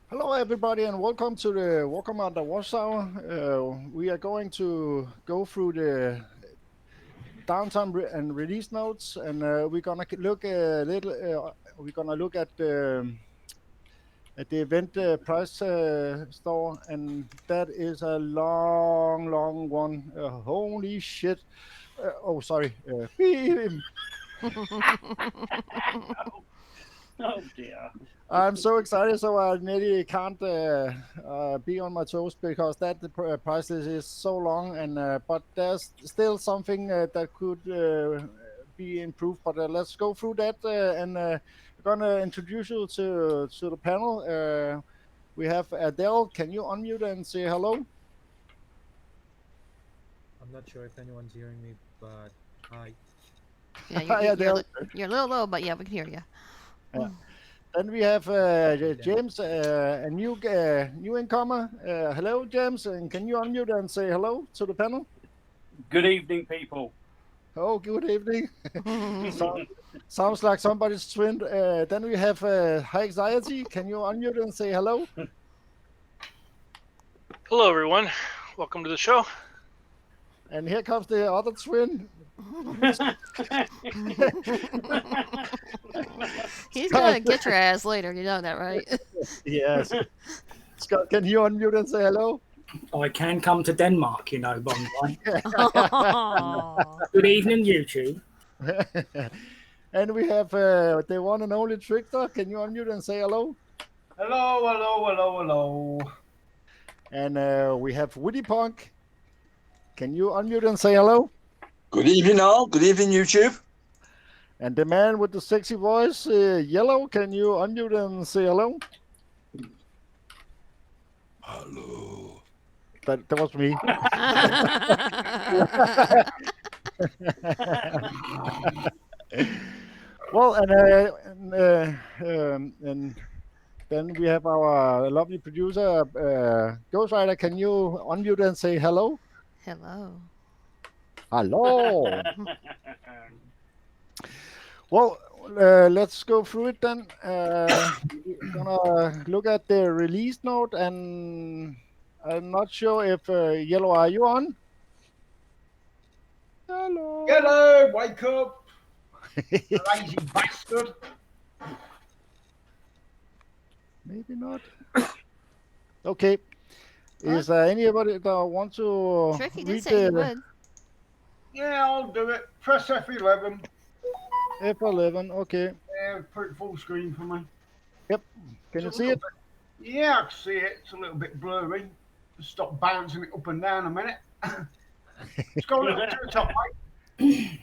Hello, everybody, and welcome to the Watchtower. We are going to go through the downtime and release notes, and we're gonna look a little. We're gonna look at the event price store, and that is a long, long one. Holy shit! Oh, sorry. Oh dear. I'm so excited, so I nearly can't be on my toes because that the price list is so long, and but there's still something that could be improved. But let's go through that, and I'm gonna introduce you to the panel. We have Adele. Can you unmute and say hello? I'm not sure if anyone's hearing me, but hi. Yeah, you're Hi, you're you're, Adele. li- you're a little low, but yeah, we can hear you. Yeah. Then we have Okay then. James, a new incomer. Hello, James, and can you unmute and say hello to the panel? Good evening, people. Oh, good evening. So, sounds like somebody's twin. Then we have high anxiety. Can you unmute and say hello? Hello, everyone. Welcome to the show. And here comes the other twin. He's Scott. gonna get your ass later. You know that, right? Yes. Scott, can you unmute and say hello? I can come to Denmark, Bonsai. Aw. Good evening, YouTube. And we have the one and only Trickster. Can you unmute and say hello? Hello, hello, hello, hello. And we have Woody Punk. Can you unmute and say hello? Good evening, all. Good evening, YouTube. And the man with the sexy voice, Yellow, can you unmute and say hello? Hello. That was me. Well, and then we have our lovely producer, Ghost Rider. Can you unmute and say hello? Hello. Hello. Well, let's go through it then. We're gonna look at the release note, and I'm not sure if Yellow, are you on? Hello. Hello, wake up, lazy bastard. Maybe not. Okay. Is anybody that want to Tricky did read say he the would. Yeah, I'll do it. Press F11. F11? Okay. Yeah, put it full screen for me. Yep. Can you see it? Yeah, I can see it. It's a little bit blurry. Just stop bouncing it up and down a minute. Let's go a little to the top, mate.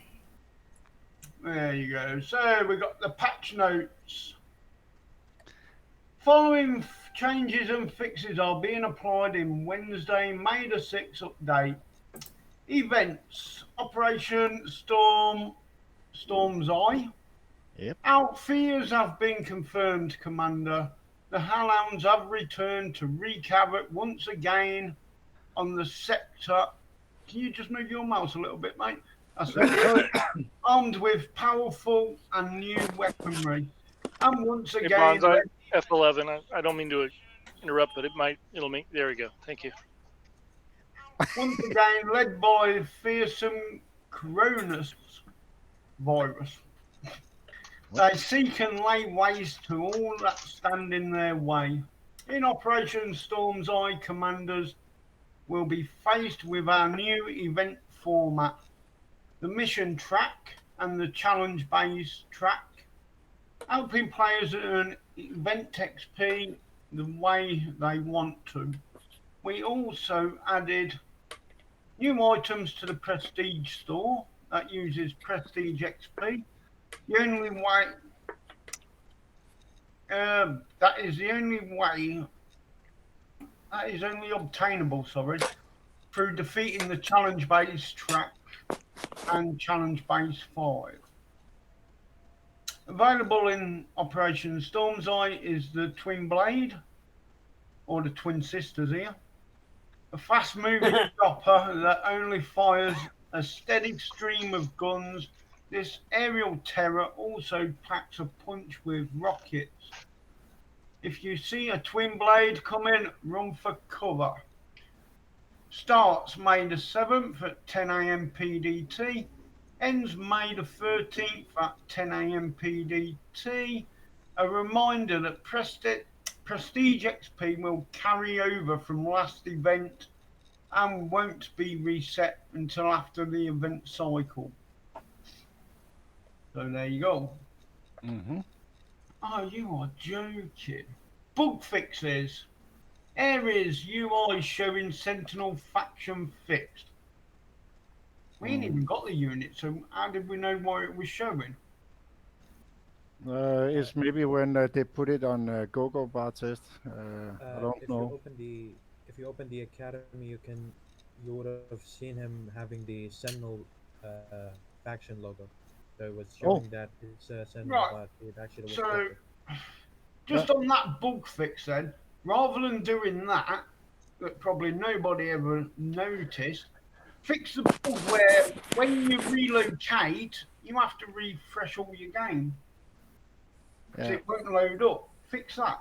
There you go. So we got the patch notes. Following changes and fixes are being applied in Wednesday, May the 6th update. Events. Operation Storm's Eye. Yep. Outfears have been confirmed, Commander. The Hellhounds have returned to wreak havoc once again on the sector. Can you just move your mouse a little bit, mate? That's it. Armed with powerful and new weaponry. And once Hey, again, Bonsai, F11. I don't mean to interrupt, but it'll make. There we go. Thank you. led by fearsome Cronus virus. They seek and lay waste to all that stand in their way. In Operation Storm's Eye, commanders will be faced with our new event format, the mission track and the challenge based track, helping players earn event XP the way they want to. We also added new items to the Prestige store that uses Prestige XP. The only way that is the only way that is only obtainable, through defeating the challenge base track and challenge base 5. Available in Operation Storm's Eye is the Twin Blade, or the Twin Sisters here. A fast moving chopper that only fires a steady stream of guns. This aerial terror also packs a punch with rockets. If you see a twin blade come in, run for cover. Starts May the 7th at 10 a.m. PDT. Ends May the 13th at 10 a.m. PDT. A reminder that Prestige XP will carry over from last event and won't be reset until after the event cycle. So there you go. Mm-hmm. Oh, you are joking. Bug fixes. Areas UI showing Sentinel faction fixed. We ain't even got the unit, so how did we know what it was showing? It's maybe when they put it on GoGo bar test. I don't If know. you open the academy, you would have seen him having the Sentinel faction logo. So it was Oh. showing that it's a Sentinel, Right. but it actually was So, corrupted. just on that bug fix then, rather than doing that probably nobody ever noticed, fix the bug where when you relocate, you have to refresh all your game. Because Yeah. it won't load up. Fix that.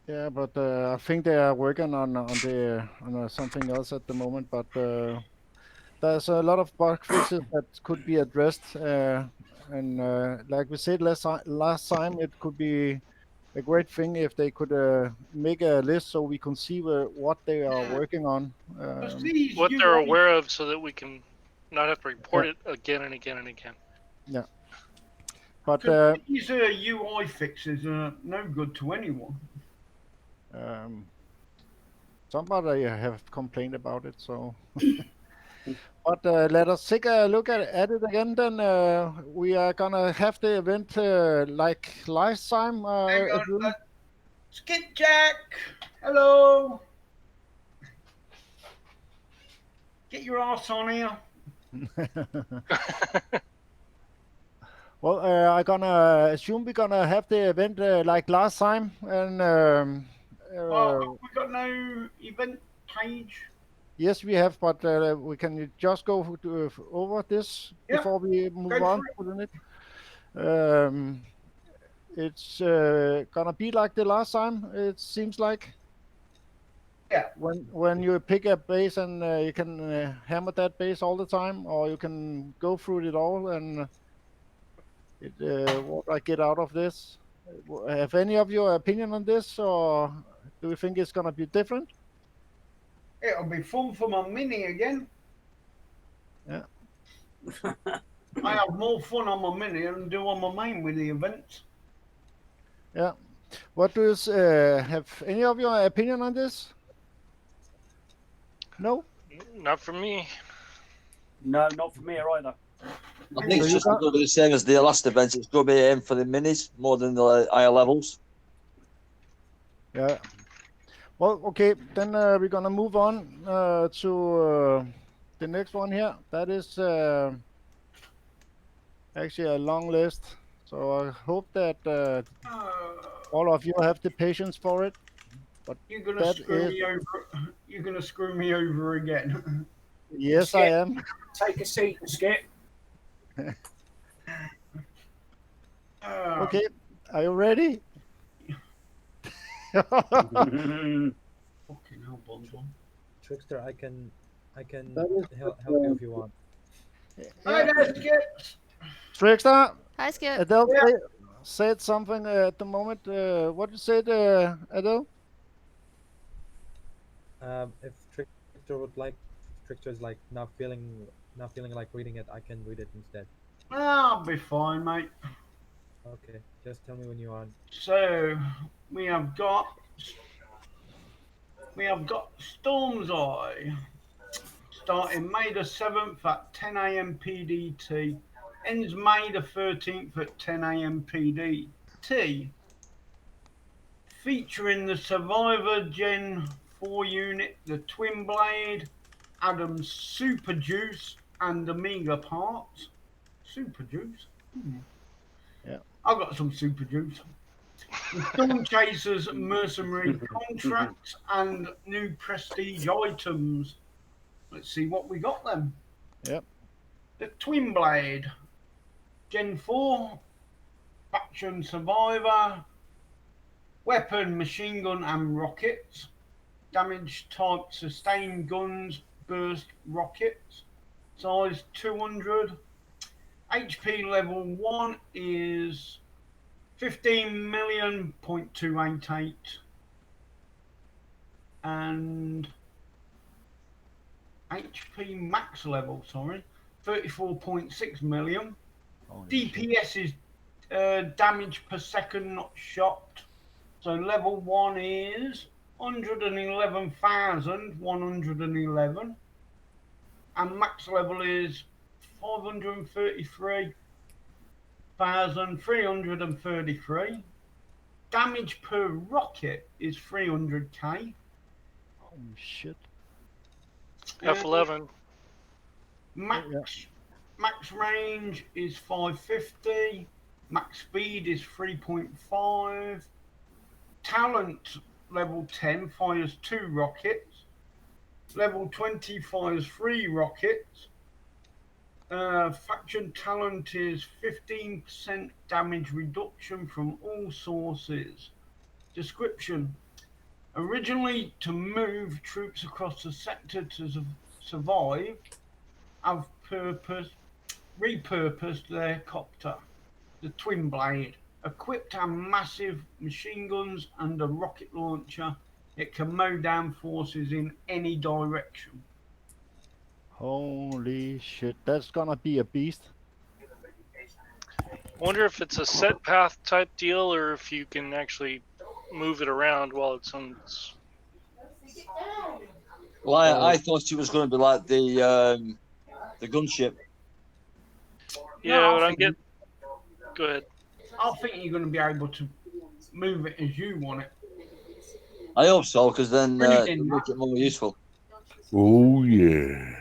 Yeah, but I think they are working on something else at the moment. But there's a lot of bug fixes that could be addressed, and like we said last time, it could be a great thing if they could make a list so we can see what they are working on. What they're aware of, so that we can not have to report it again and again and again. Yeah. But these UI fixes are no good to anyone. Somebody have complained about it, so. But let us take a look at it again. Then we are gonna have the event like last time. Hang on, Skipjack, hello. Get your ass on here. Well, I'm gonna assume we're gonna have the event like last time, and We got no event page. yes, we have, but we can just go over this before we move on to the next. It's gonna be like the last time. It seems like. Yeah. When you pick a base and you can hammer that base all the time, or you can go through it all and what I get out of this. Have any of your opinion on this, or do you think it's gonna be different? It'll be fun for my mini again. Yeah. I have more fun on my mini than do on my main with the events. Yeah. What do you have any of your opinion on this? No? Not for me. No, not for me either. I think it's just going to be the same as the last event. It's going to be aimed for the minis more than the higher levels. Yeah. Well, okay, then we're gonna move on to the next one here. That is actually a long list, so I hope that all of you have the patience for it. But you're gonna screw me over. You're gonna screw me over again. Yes, Skip, I am. Take a seat, Skip. Okay, are you ready? Fucking hell, Bonzo. Trickster, I can help That is you if you want. Hi there, Skip. Trickster, Hi, Skip. Adele said something at the moment. What you said, Adele? If Trickster would like, Trickster's like not feeling like reading it, I can read it instead. I'll be fine, mate. Okay, just tell me when you're on. So we have got Storm's Eye starting May the 7th at 10 a.m. PDT, ends May the 13th at 10 a.m. PDT. Featuring the Survivor Gen 4 unit, the Twin Blade, Adam's Super Juice, and Amiga parts. Super Juice? Yeah. I've got some Super Juice. The Storm Chasers mercenary contracts and new prestige items. Let's see what we got then. Yep. The Twin Blade, Gen 4, Faction Survivor, Weapon, machine gun and rockets. Damage type, sustained guns, burst rockets. Size 200. HP level 1 is 15,000,288. And HP max level, 34.6 million. DPS is damage per second, not shot. So level 1 is 111,111. And max level is 533,333. Damage per rocket is 300k. Holy shit. F11. Max range is 550. Max speed is 3.5. Talent level 10 fires 2 rockets. Level 20 fires 3 rockets. Faction talent is 15% damage reduction from all sources. Description. Originally to move troops across the sector to survive, have repurposed their copter, the Twin Blade. Equipped and massive machine guns and a rocket launcher, it can mow down forces in any direction. Holy shit, that's gonna be a beast. I wonder if it's a set path type deal or if you can actually move it around while it's on. Well, I thought it was going to be like the gunship. Yeah, No, but I'm getting. Go ahead. I think you're going to be able to move it as you want it. I hope so, because then Really it'll make it more useful. Oh yeah.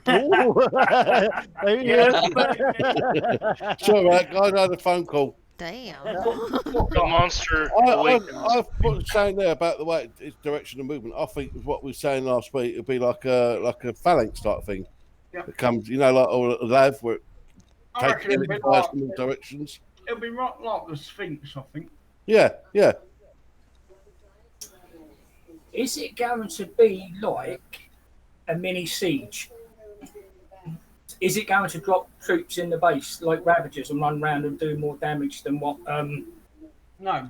Oh, there he is. Sorry, right, guys, I had a phone call. Damn. The monster I awakens. put saying there about the way its direction of movement. I think what we were saying last week it'd be like a phalanx type thing. Yeah. It comes, like or a lav where it I takes reckon it'll be it in like, all directions. it'll be right like the Sphinx, I think. Yeah. Is it going to be like a mini siege? Is it going to drop troops in the base like Ravagers and run around and do more damage than what? No.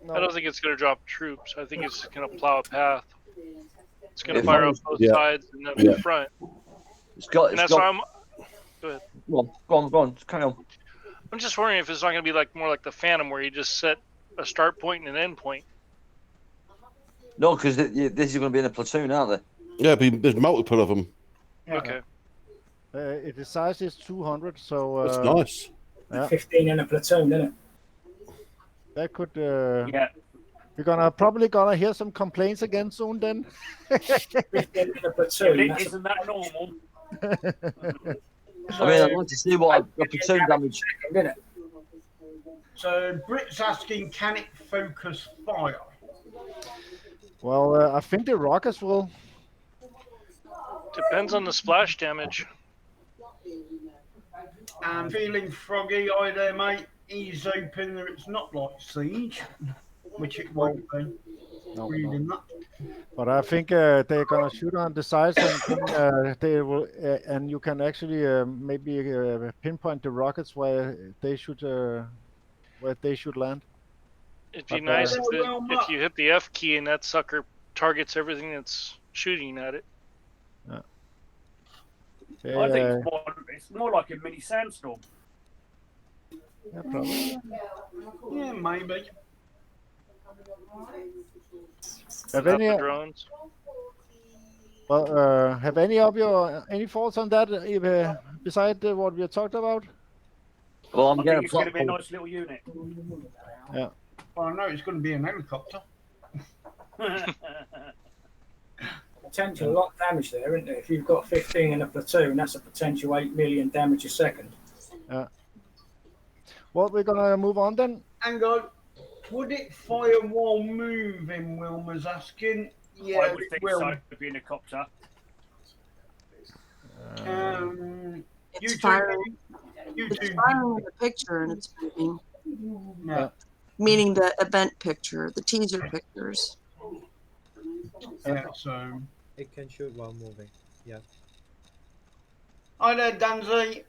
I don't think it's going to drop troops. I think it's going to plow a path. It's going to fire up both sides and then the front. And that's why I'm. Go ahead. Go on. Carry on. I'm just wondering if it's not going to be like more like the Phantom, where you just set a start point and an end point. No, because this is going to be in a platoon, aren't they? Yeah, there's multiple of them. Okay. The size is 200, so That's nice. Yeah. 15 in a platoon, isn't it? That could. Yeah. We're probably gonna hear some complaints again soon. Then. 15 in a platoon. Isn't that normal? I mean, I'd like to see what a platoon damage. So Brit's asking, can it focus fire? Well, I think the rockets will. Depends on the splash damage. I'm feeling froggy eye there, mate. Ease open that it's not like Siege, which it won't be. Reading that. But I think they're gonna shoot on the sides, and they will, and you can actually maybe pinpoint the rockets where they should land. It'd be nice if you hit the F key and that sucker targets everything that's shooting at it. I think it's more like a mini sandstorm. Yeah, probably. Yeah, maybe. Have Not any? the drones. Well, have any of you any thoughts on that? Besides what we talked about? Well, I'm I getting think it's going to be a nice little unit. Yeah. Well, I know it's going to be an helicopter. Potential lot of damage there, isn't there? If you've got 15 in a platoon, that's a potential 8 million damage a second. Yeah. Well, we're gonna move on then. Hang on. Would it fire while moving? Wilma's asking. Yeah, I would it think will. so. Being a copter. It's firing. It's firing in the picture and it's moving. No. Meaning the event picture, the teaser pictures. Yeah, so. It can shoot while moving. Yeah. Hi there, Danzy.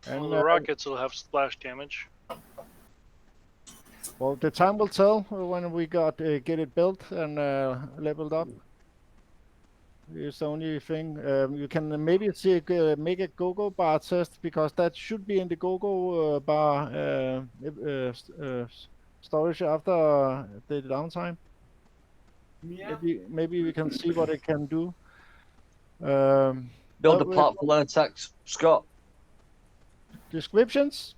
Well, the rockets will have splash damage. Well, the time will tell when we get it built and leveled up. It's the only thing. You can maybe see, make a go-go bar test, because that should be in the go-go bar storage after the downtime. Yeah. Maybe we can see what it can do. Build the platform and attacks, Scott. Descriptions?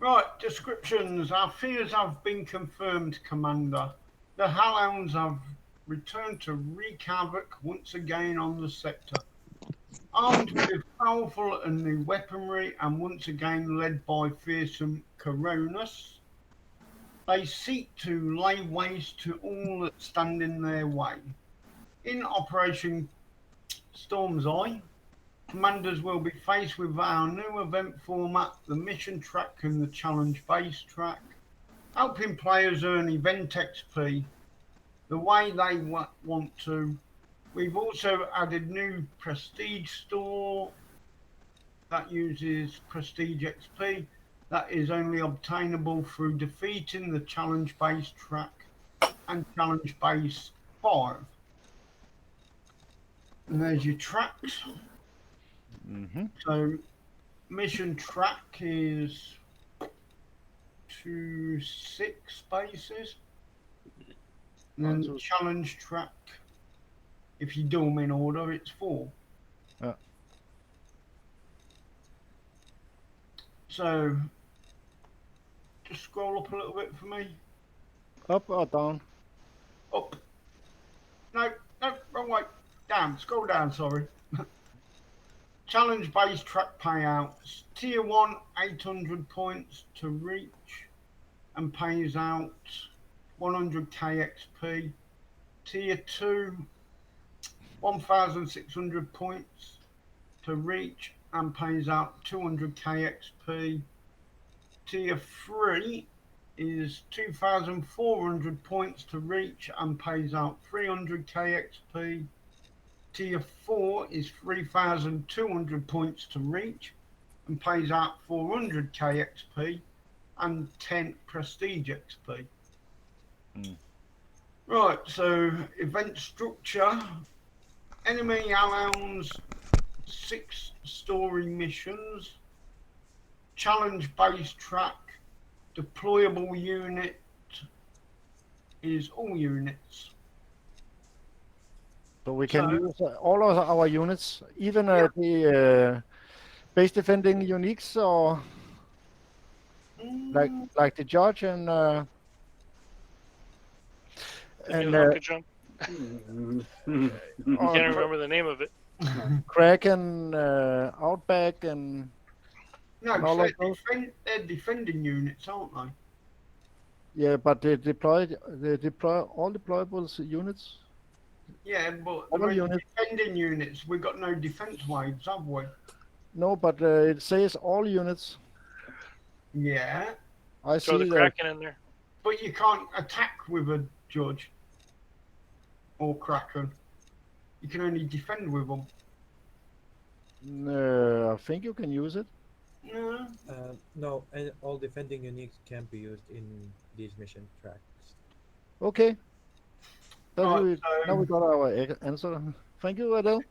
Right, descriptions. Our fears have been confirmed, Commander. The Hellhounds have returned to wreak havoc once again on the sector. Armed with powerful and new weaponry and once again led by fearsome Coronas, they seek to lay waste to all that stand in their way. In Operation Storm's Eye, commanders will be faced with our new event format, the mission track and the challenge base track, helping players earn event XP the way they want to. We've also added new prestige store that uses prestige XP that is only obtainable through defeating the challenge base track and challenge base 5. And there's your tracks. So mission track is 2 6 spaces. And then the challenge track, if you do them in order, it's 4. So just scroll up a little bit for me. Up or down? Up. No, wrong way. Down. Scroll down, sorry. Challenge base track payouts. Tier 1, 800 points to reach and pays out 100k XP. Tier 2, 1,600 points to reach and pays out 200k XP. Tier 3 is 2,400 points to reach and pays out 300k XP. Tier 4 is 3,200 points to reach and pays out 400k XP and 10 prestige XP. Right, so event structure. Enemy Hellhounds, 6-story missions. Challenge base track. Deployable unit is all units. So we can use all of our units, even the base defending uniques, or like the judge and The new Hunka Junk. Can't remember the name of it. Kraken, Outback, and no, they're defending units, aren't they? Yeah, but they deploy all deployable units. Yeah, but all the units. Defending units, we've got no defense waves, have we? No, but it says all units. Yeah. I Throw see the Kraken in there. But you can't attack with a judge or Kraken. You can only defend with them. I think you can use it. No. No, and all defending uniques can be used in these mission tracks. Okay. Right, now we got our answer. Thank you, Adele.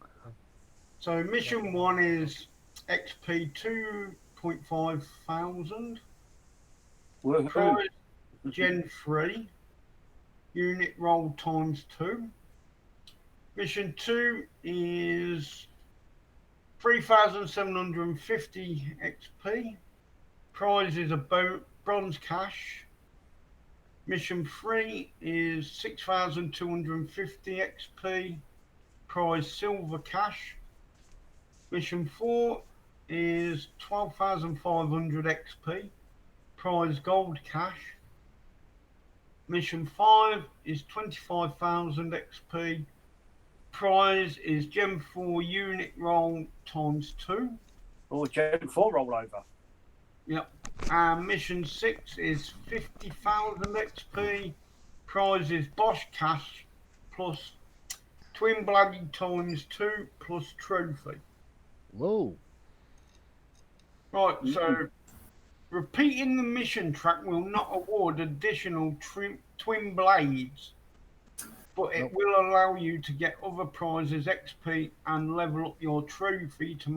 So mission 1 is XP 2.5 thousand. Prize Gen 3. Unit roll ×2. Mission 2 is 3,750 XP. Prize is a bronze cash. Mission 3 is 6,250 XP. Prize silver cash. Mission 4 is 12,500 XP. Prize gold cash. Mission 5 is 25,000 XP. Prize is Gen 4 unit roll ×2. Or Gen 4 rollover. Yep. Mission 6 is 50,000 XP. Prizes Bosch cash plus twin blade times 2 plus trophy. Whoa. Right, so repeating the mission track will not award additional twin blades, but it will allow you to get other prizes, XP, and level up your trophy to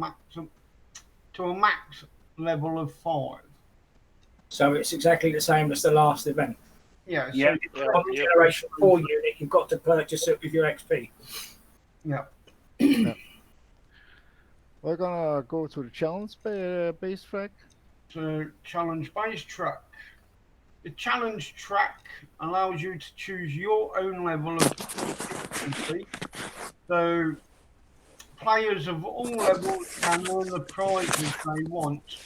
a max level of 5. So it's exactly the same as the last event. Yeah. So on the Generation 4 unit, you've got to purchase it with your XP. Yeah. We're gonna go to the challenge base track. So challenge base track. The challenge track allows you to choose your own level of difficulty. So players of all levels can earn the prizes they want.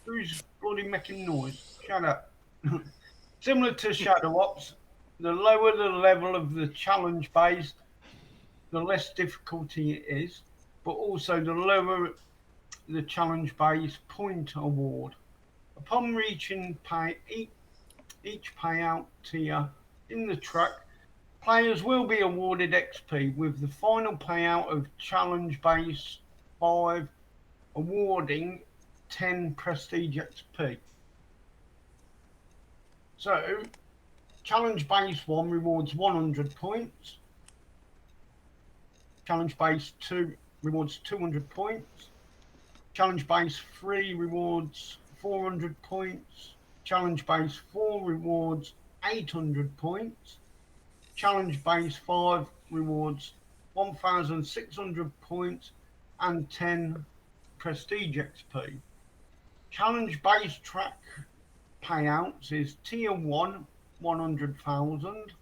Who's bloody making noise? Shut up. Similar to Shadow Ops, the lower the level of the challenge base, the less difficulty it is, but also the lower the challenge base point award. Upon reaching each payout tier in the track, players will be awarded XP, with the final payout of challenge base 5 awarding 10 prestige XP. So, challenge base 1 rewards 100 points. Challenge base 2 rewards 200 points. Challenge base 3 rewards 400 points. Challenge base 4 rewards 800 points. Challenge base 5 rewards 1,600 points and 10 prestige XP. Challenge base track payouts is tier 1, 100,000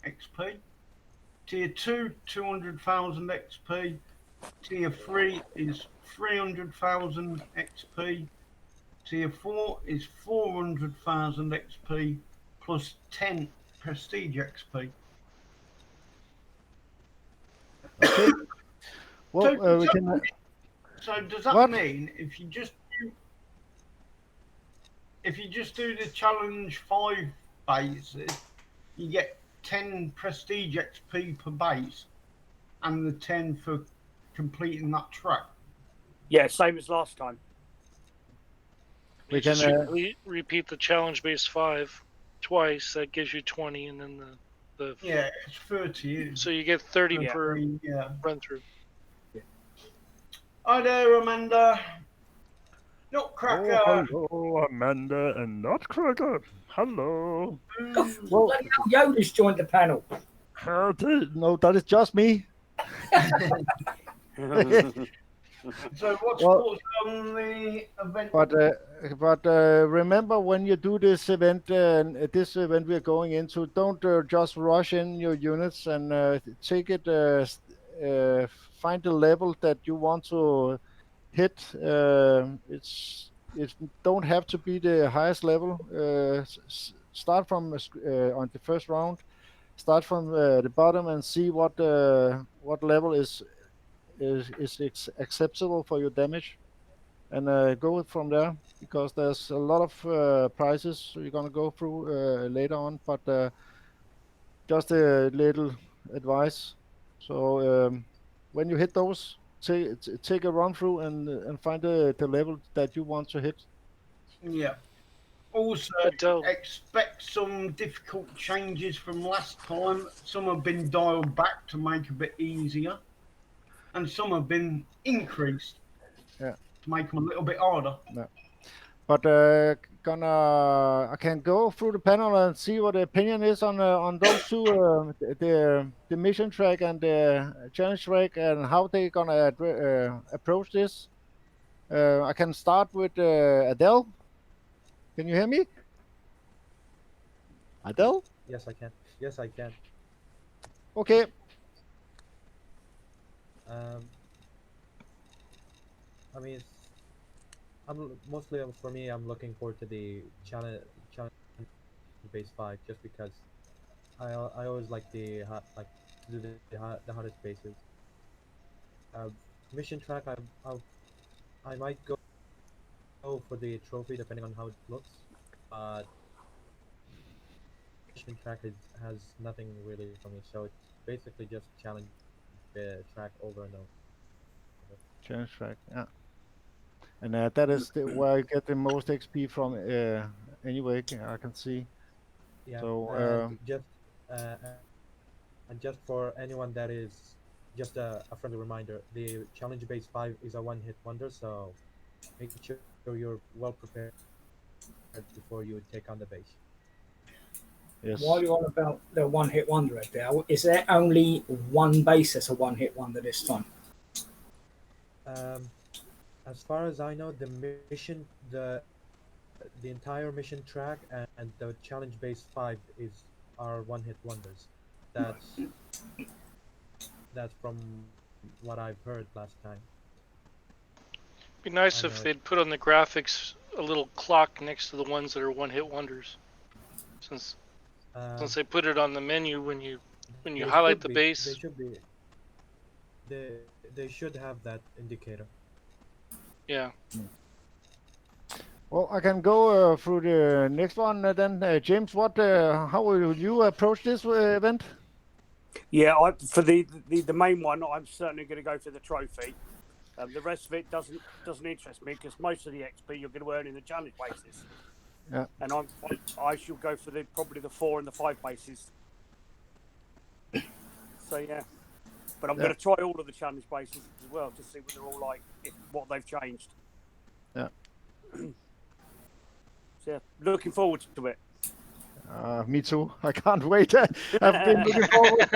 XP. Tier 2, 200,000 XP. Tier 3 is 300,000 XP. Tier 4 is 400,000 XP plus 10 prestige XP. Okay. Well, So, we can. So does that What? mean if you just do the challenge 5 bases, you get 10 prestige XP per base, and the 10 for completing that track? Yeah, same as last time. We You can. just repeat the challenge base 5 twice. That gives you 20, and then the Yeah, it's 30. so you get 30 Yeah. per Yeah. run through. Hi there, Amanda. Nutcracker. Oh, hello, Amanda and Nutcracker. Hello. Well, bloody hell, Yoda's joined the panel. No, that is just me. So what's Well, on the event? But remember, when you do this event we're going into, don't just rush in your units and take it. Find the level that you want to hit. It don't have to be the highest level. Start from on the first round. Start from the bottom and see what level is acceptable for your damage, and go from there, because there's a lot of prizes you're gonna go through later on. But just a little advice. So when you hit those, take a run through and find the level that you want to hit. Yeah. Also, expect some difficult changes from last time. Some have been dialed back to make a bit easier, and some have been increased to make them a little bit harder. Yeah. But I can go through the panel and see what the opinion is on those two, the mission track and the challenge track, and how they gonna approach this. I can start with Adele. Can you hear me? Adele? Yes, I can. Yes, I can. Okay. I mean, mostly for me, I'm looking forward to the challenge base 5, just because I always like to do the hardest bases. Mission track, I might go for the trophy depending on how it looks. Mission track has nothing really for me, so it's basically just challenge track over and over. Challenge track, yeah. And that is where I get the most XP from. Anyway, I can see. Yeah, So and just for anyone that is just a friendly reminder, the challenge base 5 is a one-hit wonder, so make sure you're well prepared before you take on the base. yes. While you're on about the one-hit wonder, Adele, is there only one base that's a one-hit wonder this time? As far as I know, the mission, the entire mission track and the challenge base 5 are one-hit wonders. That's from what I've heard last time. Be nice if they'd put on the graphics a little clock next to the ones that are one-hit wonders, since they put it on the menu when you highlight the base. They should be. They should have that indicator. Yeah. Well, I can go through the next one then. James, how will you approach this event? Yeah, for the main one, I'm certainly going to go for the trophy. The rest of it doesn't interest me because most of the XP you're going to earn in the challenge bases. Yeah. And I shall go for probably the 4 and the 5 bases. So yeah, but I'm going to try all of the challenge bases as well to see what they're all like, what they've changed. Yeah. So yeah, looking forward to it. Me too. I can't wait. I've been looking forward.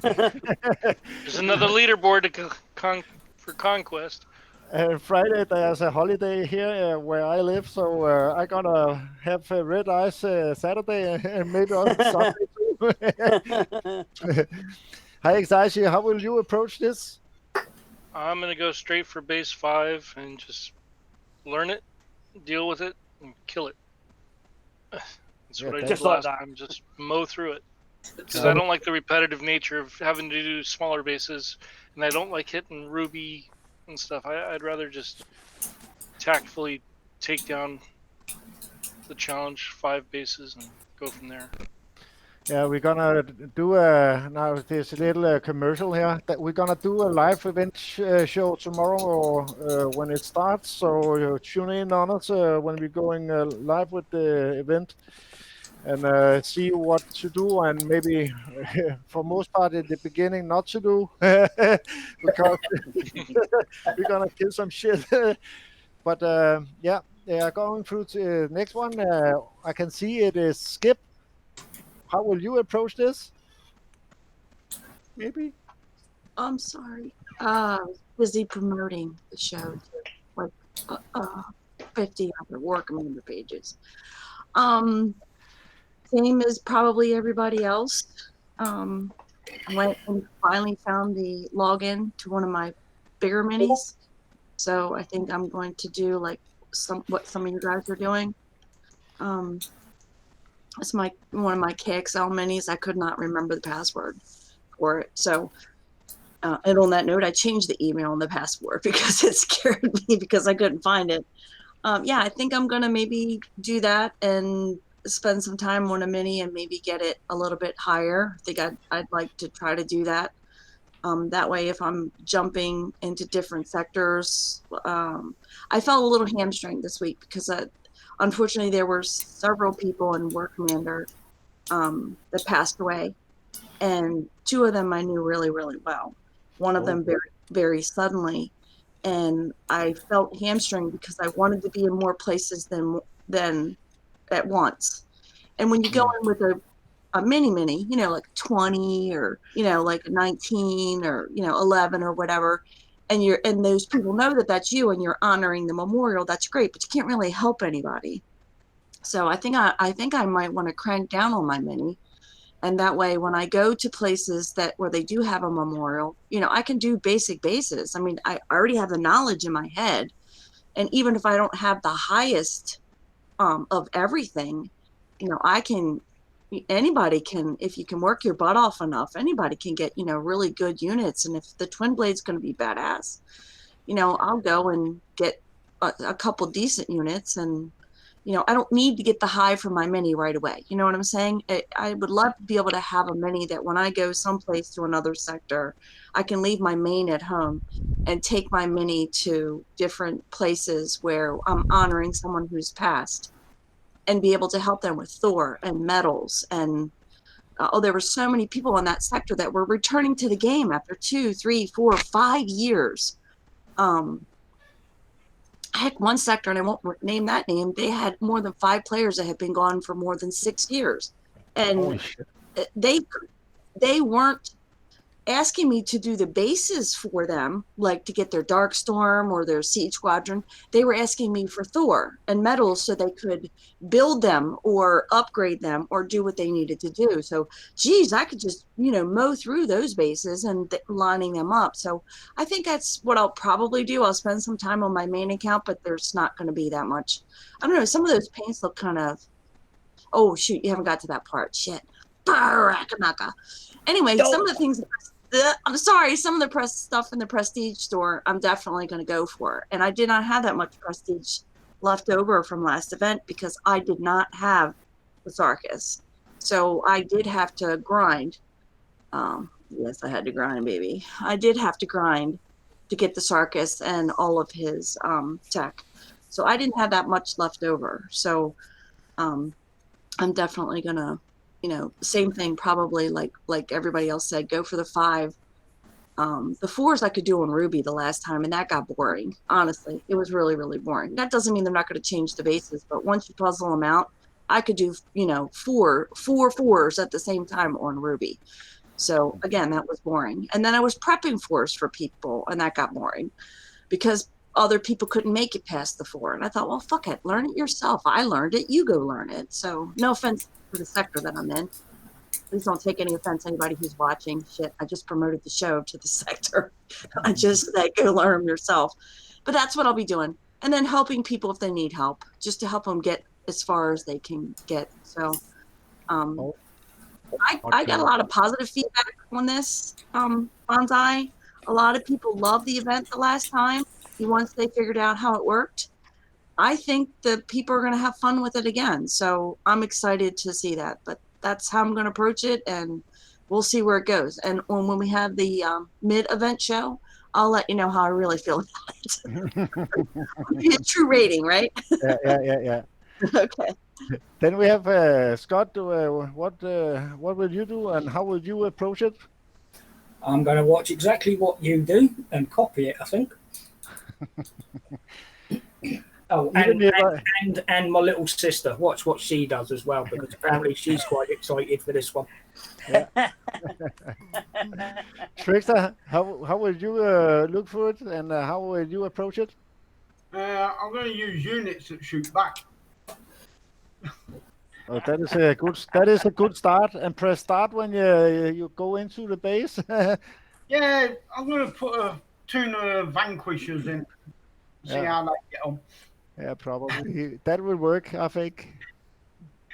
There's another leaderboard for conquest. Friday there's a holiday here where I live, so I'm gonna have red eyes Saturday and maybe on Sunday too. Hi, Exaishi, how will you approach this? I'm gonna go straight for base 5 and just learn it, deal with it, and kill it. That's what I did last time. Just mow through it. Because I don't like the repetitive nature of having to do smaller bases, and I don't like hitting Ruby and stuff. I'd rather just tactfully take down the challenge 5 bases and go from there. Yeah, we're gonna do now this little commercial here. That we're gonna do a live event show tomorrow or when it starts. So tune in on us when we're going live with the event and see what to do and maybe for most part at the beginning not to do because we're gonna kill some shit. But yeah, they are going through to the next one. I can see it is Skip. How will you approach this? Maybe? I'm sorry. I was busy promoting the show to like 50 other work member pages. Same as probably everybody else. Went and finally found the login to one of my bigger minis. So I think I'm going to do like what some of you guys are doing. It's one of my KXL minis. I could not remember the password for it. So, and on that note, I changed the email and the password because it scared me because I couldn't find it. Yeah, I think I'm gonna maybe do that and spend some time on a mini and maybe get it a little bit higher. I think I'd like to try to do that. That way, if I'm jumping into different sectors, I felt a little hamstring this week because unfortunately, there were several people in War Commander that passed away, and 2 of them I knew really, really well. One of them very, very suddenly, and I felt hamstring because I wanted to be in more places than at once. And when you go in with a mini, you know, like 20 or, you know, like 19 or, you know, 11 or whatever, and those people know that that's you and you're honoring the memorial, that's great, but you can't really help anybody. So I think I might want to crank down on my mini, and that way when I go to places where they do have a memorial, you know, I can do basic bases. I mean, I already have the knowledge in my head, and even if I don't have the highest of everything, you know, anybody can, if you can work your butt off enough, anybody can get, you know, really good units. And if the Twin Blade's going to be badass, you know, I'll go and get a couple decent units, and I don't need to get the high from my mini right away. You know what I'm saying? I would love to be able to have a mini that when I go someplace to another sector, I can leave my main at home and take my mini to different places where I'm honoring someone who's passed, and be able to help them with Thor and medals. And there were so many people in that sector that were returning to the game after 2, 3, 4, 5 years. Heck, one sector, and I won't name that name, they had more than 5 players that had been gone for more than 6 years. And they weren't asking me to do the bases for them, like to get their Darkstorm or their Siege Squadron. They were asking me for Thor and medals so they could build them or upgrade them or do what they needed to do. So, geez, I could just, mow through those bases and lining them up. So I think that's what I'll probably do. I'll spend some time on my main account, but there's not going to be that much. I don't know. Some of those paints look kind of, oh, shoot, you haven't got to that part. Shit. Anyway, some of the things, I'm sorry, some of the stuff in the Prestige store, I'm definitely going to go for. And I did not have that much Prestige left over from last event because I did not have the Sarkis. So I did have to grind. Yes, I had to grind, baby. I did have to grind to get the Sarkis and all of his tech. So I didn't have that much left over. So I'm definitely going to, same thing, probably like everybody else said, go for the 5. The 4s I could do on Ruby the last time, and that got boring. Honestly, it was really, really boring. That doesn't mean they're not going to change the bases, but once you puzzle them out, I could do, 4 4s at the same time on Ruby. So again, that was boring. And then I was prepping 4s for people, and that got boring because other people couldn't make it past the 4. And I thought, well, fuck it, learn it yourself. I learned it, you go learn it. So no offense to the sector that I'm in. Please don't take any offense, anybody who's watching. Shit, I just promoted the show to the sector. I just said, go learn them yourself. But that's what I'll be doing. And then helping people if they need help, just to help them get as far as they can get. So I got a lot of positive feedback on this, Bonsai. A lot of people loved the event the last time. Once they figured out how it worked, I think the people are going to have fun with it again. So I'm excited to see that. But that's how I'm going to approach it, and we'll see where it goes. And when we have the mid-event show, I'll let you know how I really feel about it. I'll give you a true rating, right? Yeah. Okay. Then we have Scott. What will you do, and how will you approach it? I'm going to watch exactly what you do and copy it, I think. Oh, and my little sister, watch what she does as well, because apparently she's quite excited for this one. Yeah. Trickster, how will you look for it, and how will you approach it? I'm going to use units that shoot back. Oh, that is a good start. And press start when you go into the base. Yeah, I'm going to put a tune of Vanquishers in. See how they get on. Yeah, probably that will work, I think.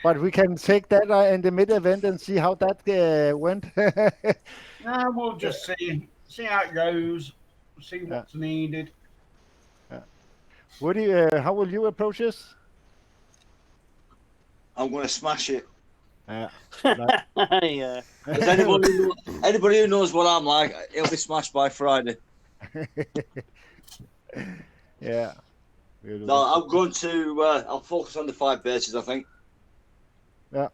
But we can take that in the mid event and see how that went. We'll just see how it goes. See what's needed. Yeah. Woody, how will you approach this? I'm going to smash it. Yeah. Yeah. Anybody who knows what I'm like, it'll be smashed by Friday. Yeah. No, I'm going to. I'll focus on the 5 bases, I think. Yeah.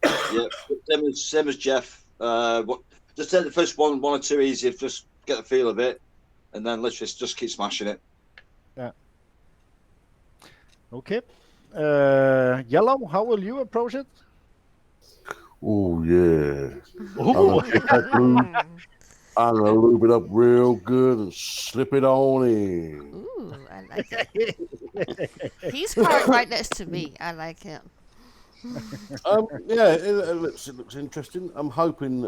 Yeah. Same as Jeff. Just take the first one or 2 easy. Just get the feel of it, and then let's just keep smashing it. Yeah. Okay. Yellow, how will you approach it? Oh yeah. I'm gonna lube it up real good and slip it on in. Ooh, I like it. He's parked right next to me. I like him. Yeah, it looks interesting. I'm hoping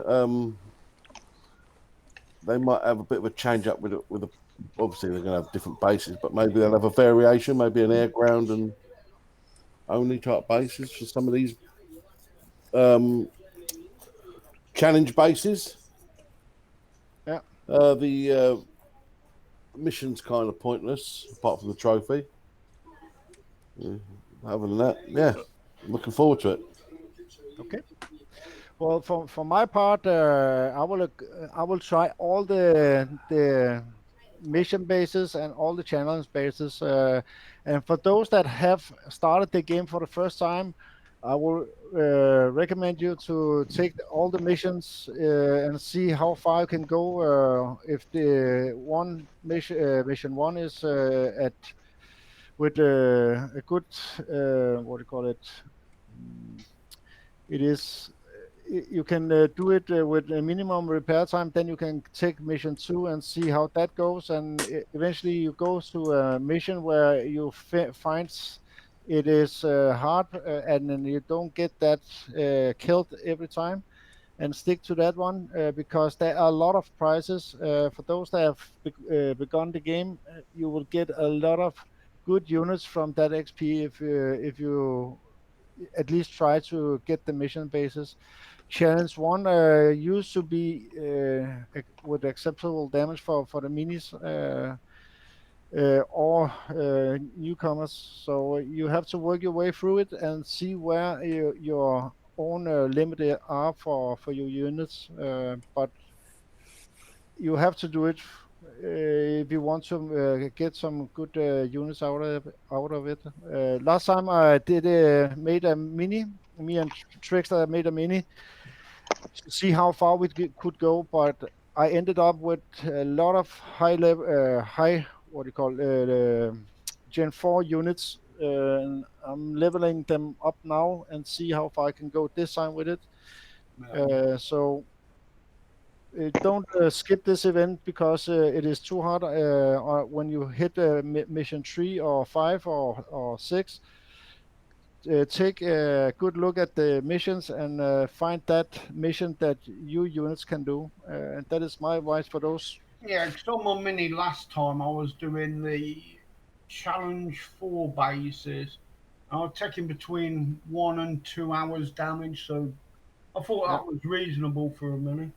they might have a bit of a change up with a. Obviously, they're going to have different bases, but maybe they'll have a variation, maybe an air, ground, and only type bases for some of these challenge bases. Yeah. The mission's kind of pointless, apart from the trophy. Other than that, yeah, looking forward to it. Okay. Well, for my part, I will try all the mission bases and all the challenge bases. And for those that have started the game for the first time, I will recommend you to take all the missions and see how far you can go. If the one mission one is at with a good what do you call it? It is you can do it with a minimum repair time. Then you can take mission 2 and see how that goes, and eventually you go to a mission where you find it is hard, and then you don't get that killed every time, and stick to that one because there are a lot of prizes for those that have begun the game. You will get a lot of good units from that XP if you at least try to get the mission bases. Challenge 1 used to be with acceptable damage for the minis or newcomers. So you have to work your way through it and see where your own limit are for your units. But you have to do it if you want to get some good units out of it. Last time I did made a mini. Me and Trickster made a mini to see how far we could go, but I ended up with a lot of high level, high what do you call Gen 4 units. And I'm leveling them up now and see how far I can go this time with it. So don't skip this event because it is too hard when you hit mission 3 or 5 or 6. Take a good look at the missions and find that mission that you units can do. And that is my advice for those. Yeah, because on my mini last time I was doing the challenge 4 bases. I was taking between 1 and 2 hours damage, so I thought that was reasonable for a mini.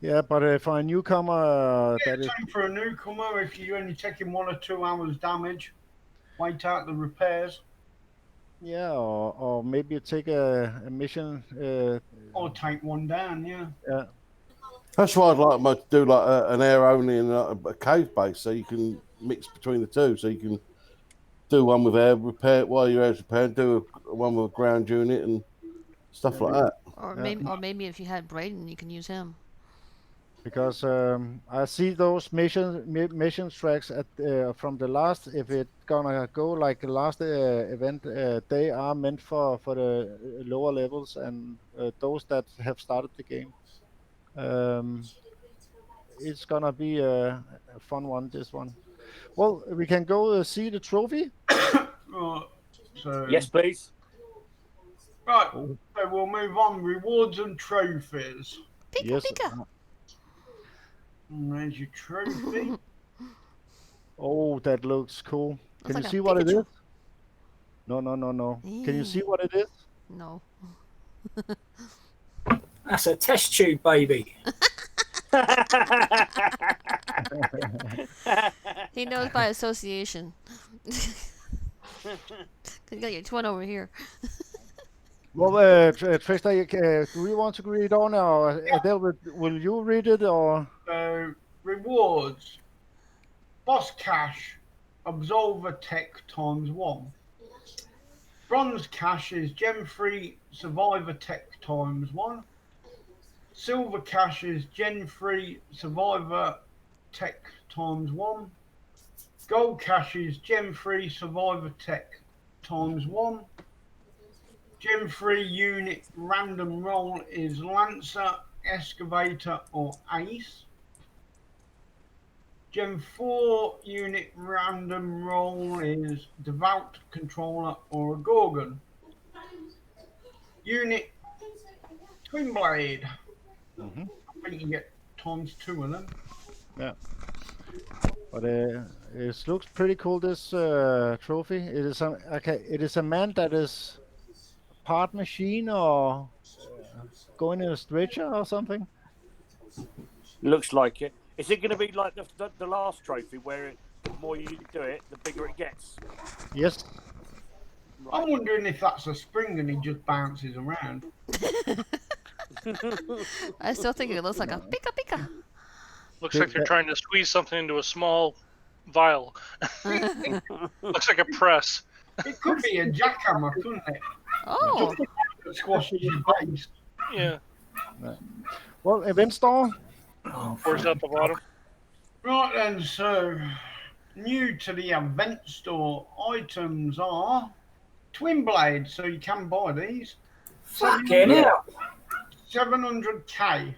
Yeah, but for a newcomer, that is same for a newcomer. If you're only taking 1 or 2 hours damage, wait out the repairs. Yeah, or maybe take a mission. Or take one down, yeah. Yeah. That's why I'd like to do like an air only and a cave base, so you can mix between the two. So you can do one with air repair while your air's repaired, do one with a ground unit and stuff like that. Or maybe if you had Braden, you can use him. Because I see those mission tracks at from the last. If it's gonna go like the last event, they are meant for the lower levels and those that have started the game. It's gonna be a fun one. This one. Well, we can go see the trophy. So, yes, please. Right, so we'll move on. Rewards and trophies. Pika, pika. And there's your trophy. Oh, that looks cool. Can like you a see what it Pikachu. is? No. Can you see what it is? No. That's a test tube, baby. He knows by association. You got your twin over here. Well, Trista, do you want to read on, or Adele, will you read it, or? Rewards. Boss cash, Absolver Tech ×1. Bronze cash is Gem 3 Survivor Tech ×1. Silver cash is Gen 3 Survivor Tech ×1. Gold cash is Gen 3 Survivor Tech ×1. Gen 3 unit random roll is Lancer, Excavator, or Ace. Gen 4 unit random roll is Devout, Controller, or a Gorgon. Unit Twin Blade. I think you can get ×2 of them. Yeah. But it looks pretty cool, this trophy. It is a man that is part machine or going in a stretcher or something. Looks like it. Is it going to be like the last trophy where the more you do it, the bigger it gets? Yes. I'm wondering if that's a spring and he just bounces around. I still think it looks like a pika pika. Looks like they're trying to squeeze something into a small vial. Looks like a press. It could be a jackhammer, couldn't it? Oh. Just squashes your base. Yeah. Well, event store. Pours out the bottom. Right then, so new to the event store items are twin blades, so you can buy these. Fucking hell. 700k.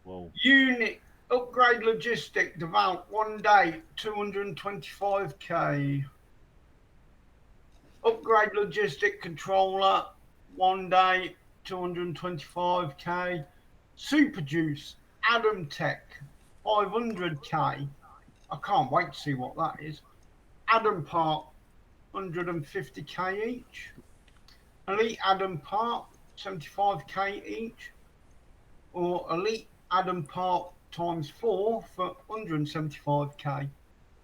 Whoa. Unit upgrade logistic develop 1 day 225k. Upgrade logistic controller 1 day 225k. Super juice Adam Tech 500k. I can't wait to see what that is. Adam part 150k each. Elite Adam part 75k each. Or Elite Adam part times 4 for 175k.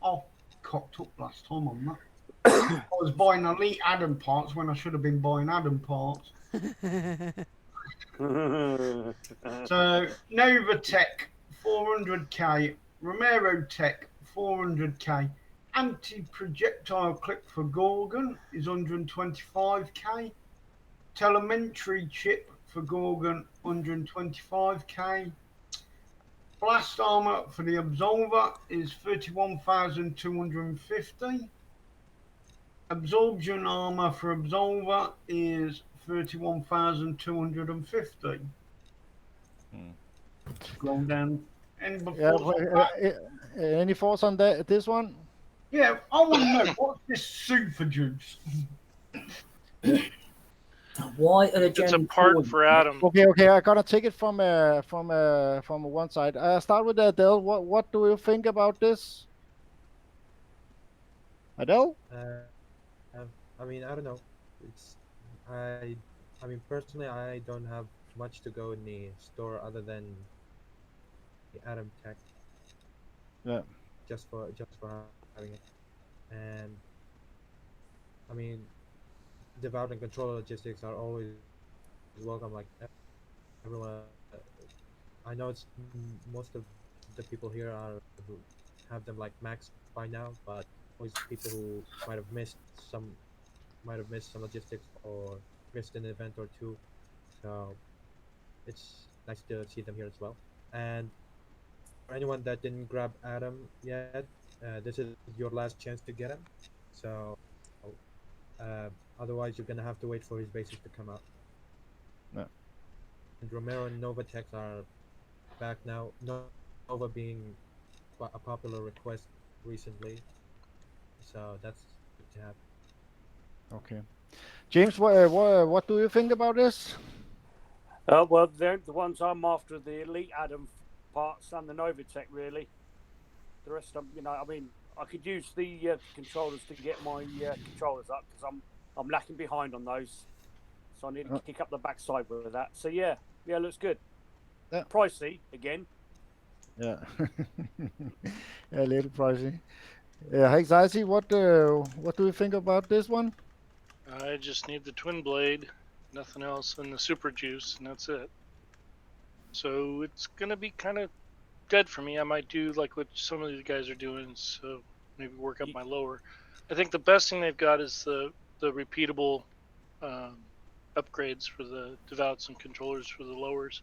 I cocked up last time on that. I was buying Elite Adam parts when I should have been buying Adam parts. So Nova Tech 400k, Romero Tech 400k, anti-projectile clip for Gorgon is 125k, telemetry chip for Gorgon 125k, blast armor for the Absolver is 31,250. Absorption armor for Absolver is 31,250. Scroll down. Any Any thoughts on that? This one? Yeah, I want to know what's this super juice? Why are the It's a part for Adam. Okay. I gotta take it from one side. Start with Adele. What do you think about this? Adele? I mean, I don't know. I mean, personally, I don't have much to go in the store other than the Adam Tech. Yeah. Just for having it, and I mean, devout and controller logistics are always welcome. Like everyone, I know it's most of the people here have them like maxed by now, but always people who might have missed some logistics or missed an event or two. So it's nice to see them here as well. And for anyone that didn't grab Adam yet, this is your last chance to get him. So otherwise, you're gonna have to wait for his bases to come out. Yeah. And Romero and Novatex are back now. Nova being a popular request recently, so that's good to have. Okay. James, what do you think about this? Well, the ones I'm after are the Elite Adam parts and the Novatech, really. The rest of them, I mean, I could use the controllers to get my controllers up because I'm lacking behind on those. So I need to kick up the backside with that. So yeah, looks good. Yeah. Pricey again. Yeah. A little pricey. Anxiety, what do you think about this one? I just need the twin blade, nothing else, and the super juice, and that's it. So it's gonna be kind of dead for me. I might do like what some of these guys are doing, so maybe work up my lower. I think the best thing they've got is the repeatable upgrades for the devouts and controllers for the lowers.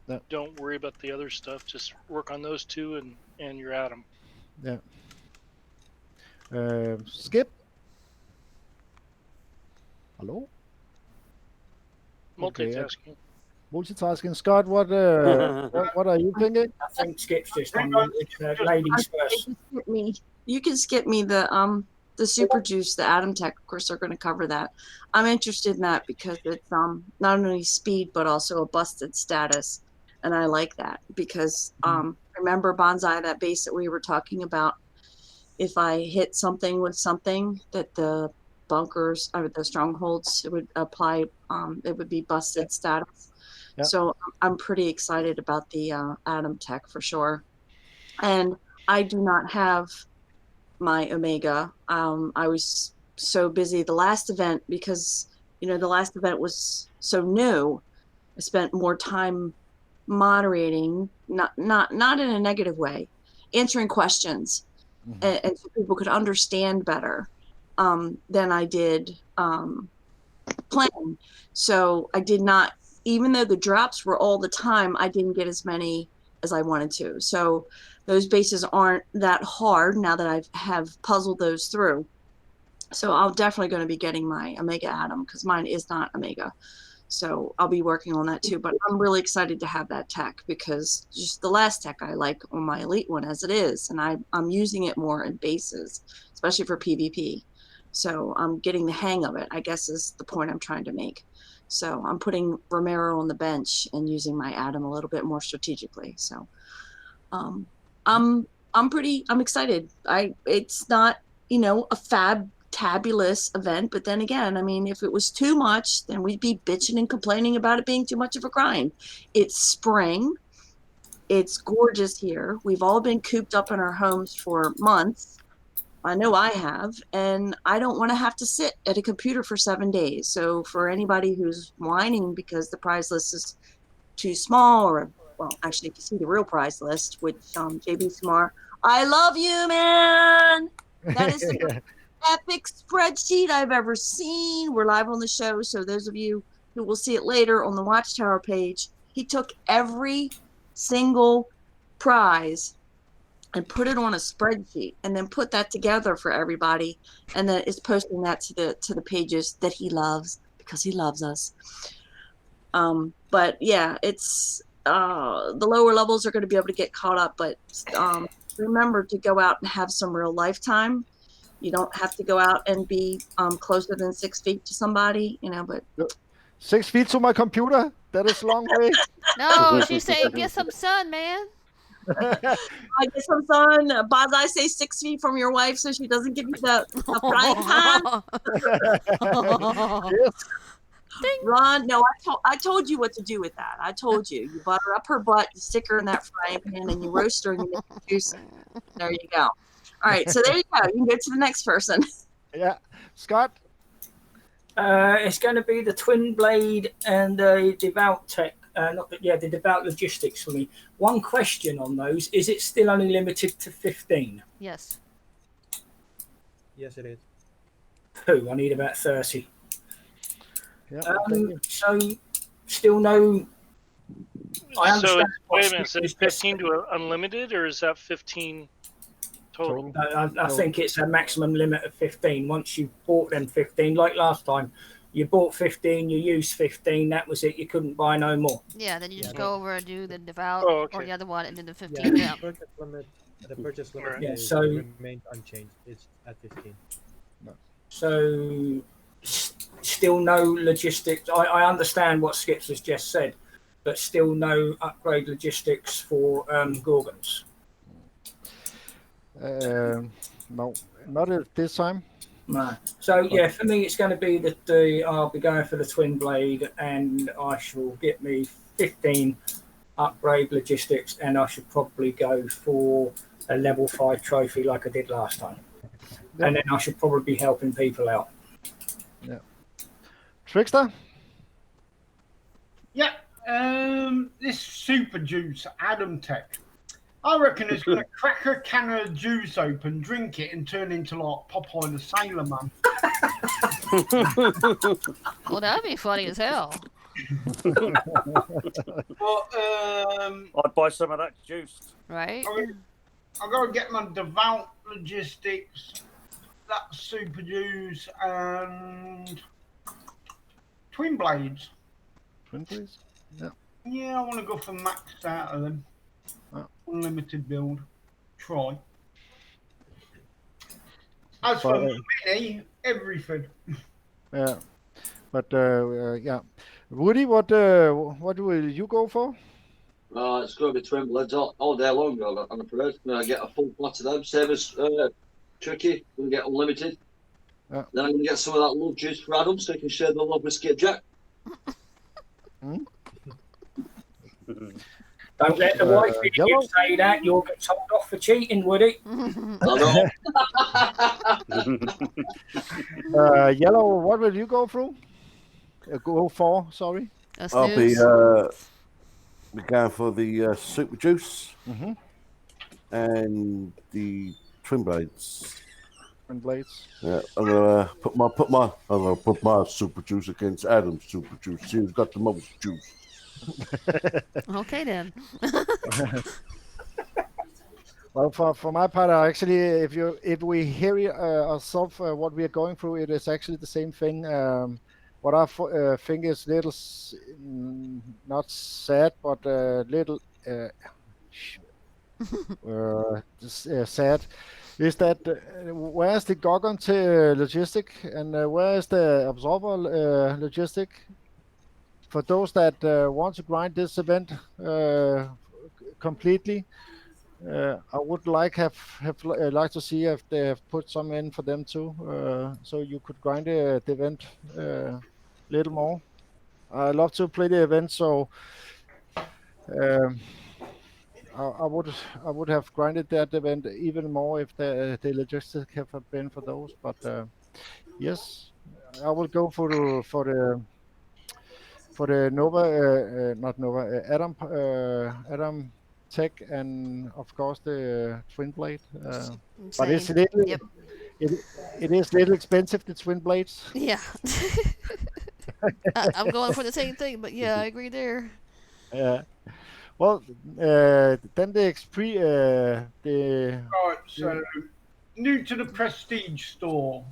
Yeah. Don't worry about the other stuff. Just work on those two, and you're at them. Yeah. Skip. Hello. Multitasking. Multitasking. Scott, what are you thinking? I think Skip's just on ladies first. You can skip me the super juice, the Adam Tech. Of course, they're going to cover that. I'm interested in that because it's not only speed but also a busted status, and I like that because remember Bonsai, that base that we were talking about. If I hit something with something that the bunkers or the strongholds it would apply, it would be busted status. Yep. So I'm pretty excited about the Adam Tech for sure. And I do not have my Omega. I was so busy the last event because, the last event was so new. I spent more time moderating, not in a negative way, answering questions, and so people could understand better than I did planning. So I did not, even though the drops were all the time, I didn't get as many as I wanted to. So those bases aren't that hard now that I have puzzled those through. So I'm definitely going to be getting my Omega Atom because mine is not Omega. So I'll be working on that too. But I'm really excited to have that tech because just the last tech I like on my Elite one as it is. And I'm using it more in bases, especially for PvP. So I'm getting the hang of it, I guess is the point I'm trying to make. So I'm putting Romero on the bench and using my Atom a little bit more strategically. So I'm excited. It's not, a tabulous event, but then again, I mean, if it was too much, then we'd be bitching and complaining about it being too much of a grind. It's spring. It's gorgeous here. We've all been cooped up in our homes for months. I know I have, and I don't want to have to sit at a computer for 7 days. So for anybody who's whining because the prize list is too small, or well, actually, if you see the real prize list, which JB Samar, I love you, man. That is the epic spreadsheet I've ever seen. We're live on the show, so those of you who will see it later on the Watchtower page, he took every single prize and put it on a spreadsheet and then put that together for everybody, and then is posting that to the pages that he loves because he loves us. But yeah, it's the lower levels are going to be able to get caught up, but remember to go out and have some real lifetime. You don't have to go out and be closer than 6 feet to somebody, but 6 feet to my computer? That is a long way. No, she's saying get some sun, man. I get some sun. Baz, I say 6 feet from your wife so she doesn't give you the frying pan. Yes. Ron, no, I told you what to do with that. I told you. You butter up her butt, you stick her in that frying pan, and you roast her and you make her juicy. There you go. All right, so there you go. You can go to the next person. Yeah. Scott? It's going to be the Twin Blade and the Devout Tech. The Devout Logistics for me. One question on those. Is it still only limited to 15? Yes. Yes, it is. I need about 30. Yeah, so, still no... I understand. Wait a minute, is it 15 to unlimited, or is that 15 total? I think it's a maximum limit of 15. Once you bought them 15, like last time, you bought 15, you used 15, that was it. You couldn't buy no more. Yeah, then you just go over and do the Devout or the other one, and then the 15. Yeah, the purchase limit remains unchanged. It's at 15. No. So, still no logistics. I understand what Skips has just said, but still no upgrade logistics for Gorgons. No, not at this time. No. So yeah, for me, it's going to be that I'll be going for the Twin Blade, and I shall get me 15 upgrade logistics, and I should probably go for a level 5 trophy like I did last time. Yep. And then I should probably be helping people out. Yeah. Trickster? Yeah. This Super Juice Atom Tech. I reckon it's going to crack a can of juice open, drink it, and turn into like Popeye the Sailor Man. Well, that'd be funny as hell. But I'd buy some of that juice. Right? I've got to get my Devout Logistics, that Super Juice, and Twin Blades. Twin Blades? Yeah. Yeah, I want to go for maxed out of them. Unlimited build. Try. As for mini, everything. Yeah. But yeah. Woody, what will you go for? It's going to be Twin Blades all day long, I'm afraid. I get a full pot of them, same as Tricky. We'll get unlimited. Yeah. Then I'm going to get some of that love juice for Adam so he can share the love with Skipjack. Don't let the wife in Yellow? you say that. You'll get told off for cheating, Woody. I know. Yellow, what will you go through? Go for, sorry. A I'll be snooze. going for the super juice Mm-hmm. and the twin blades. And blades. Yeah, I'm gonna put my super juice against Adam's super juice. See who's got the most juice. Okay then. Well, for my part, actually, if we hear ourselves what we are going through, it is actually the same thing. What I think is little, not sad, but little sad, is that where's the Gorgon logistic and where is the Absorber logistic? For those that want to grind this event completely, I would like to see if they have put some in for them too, so you could grind the event a little more. I love to play the event, so I would have grinded that event even more if the logistics have been for those. But yes, I will go for the Nova, not Nova, Adam Tech, and of course the Twin Blade. But it's Same. little, Yep. it is little expensive, the Twin Blades. Yeah. I'm going for the same thing, but yeah, I agree there. Well, then the the Right, so new to the Prestige store.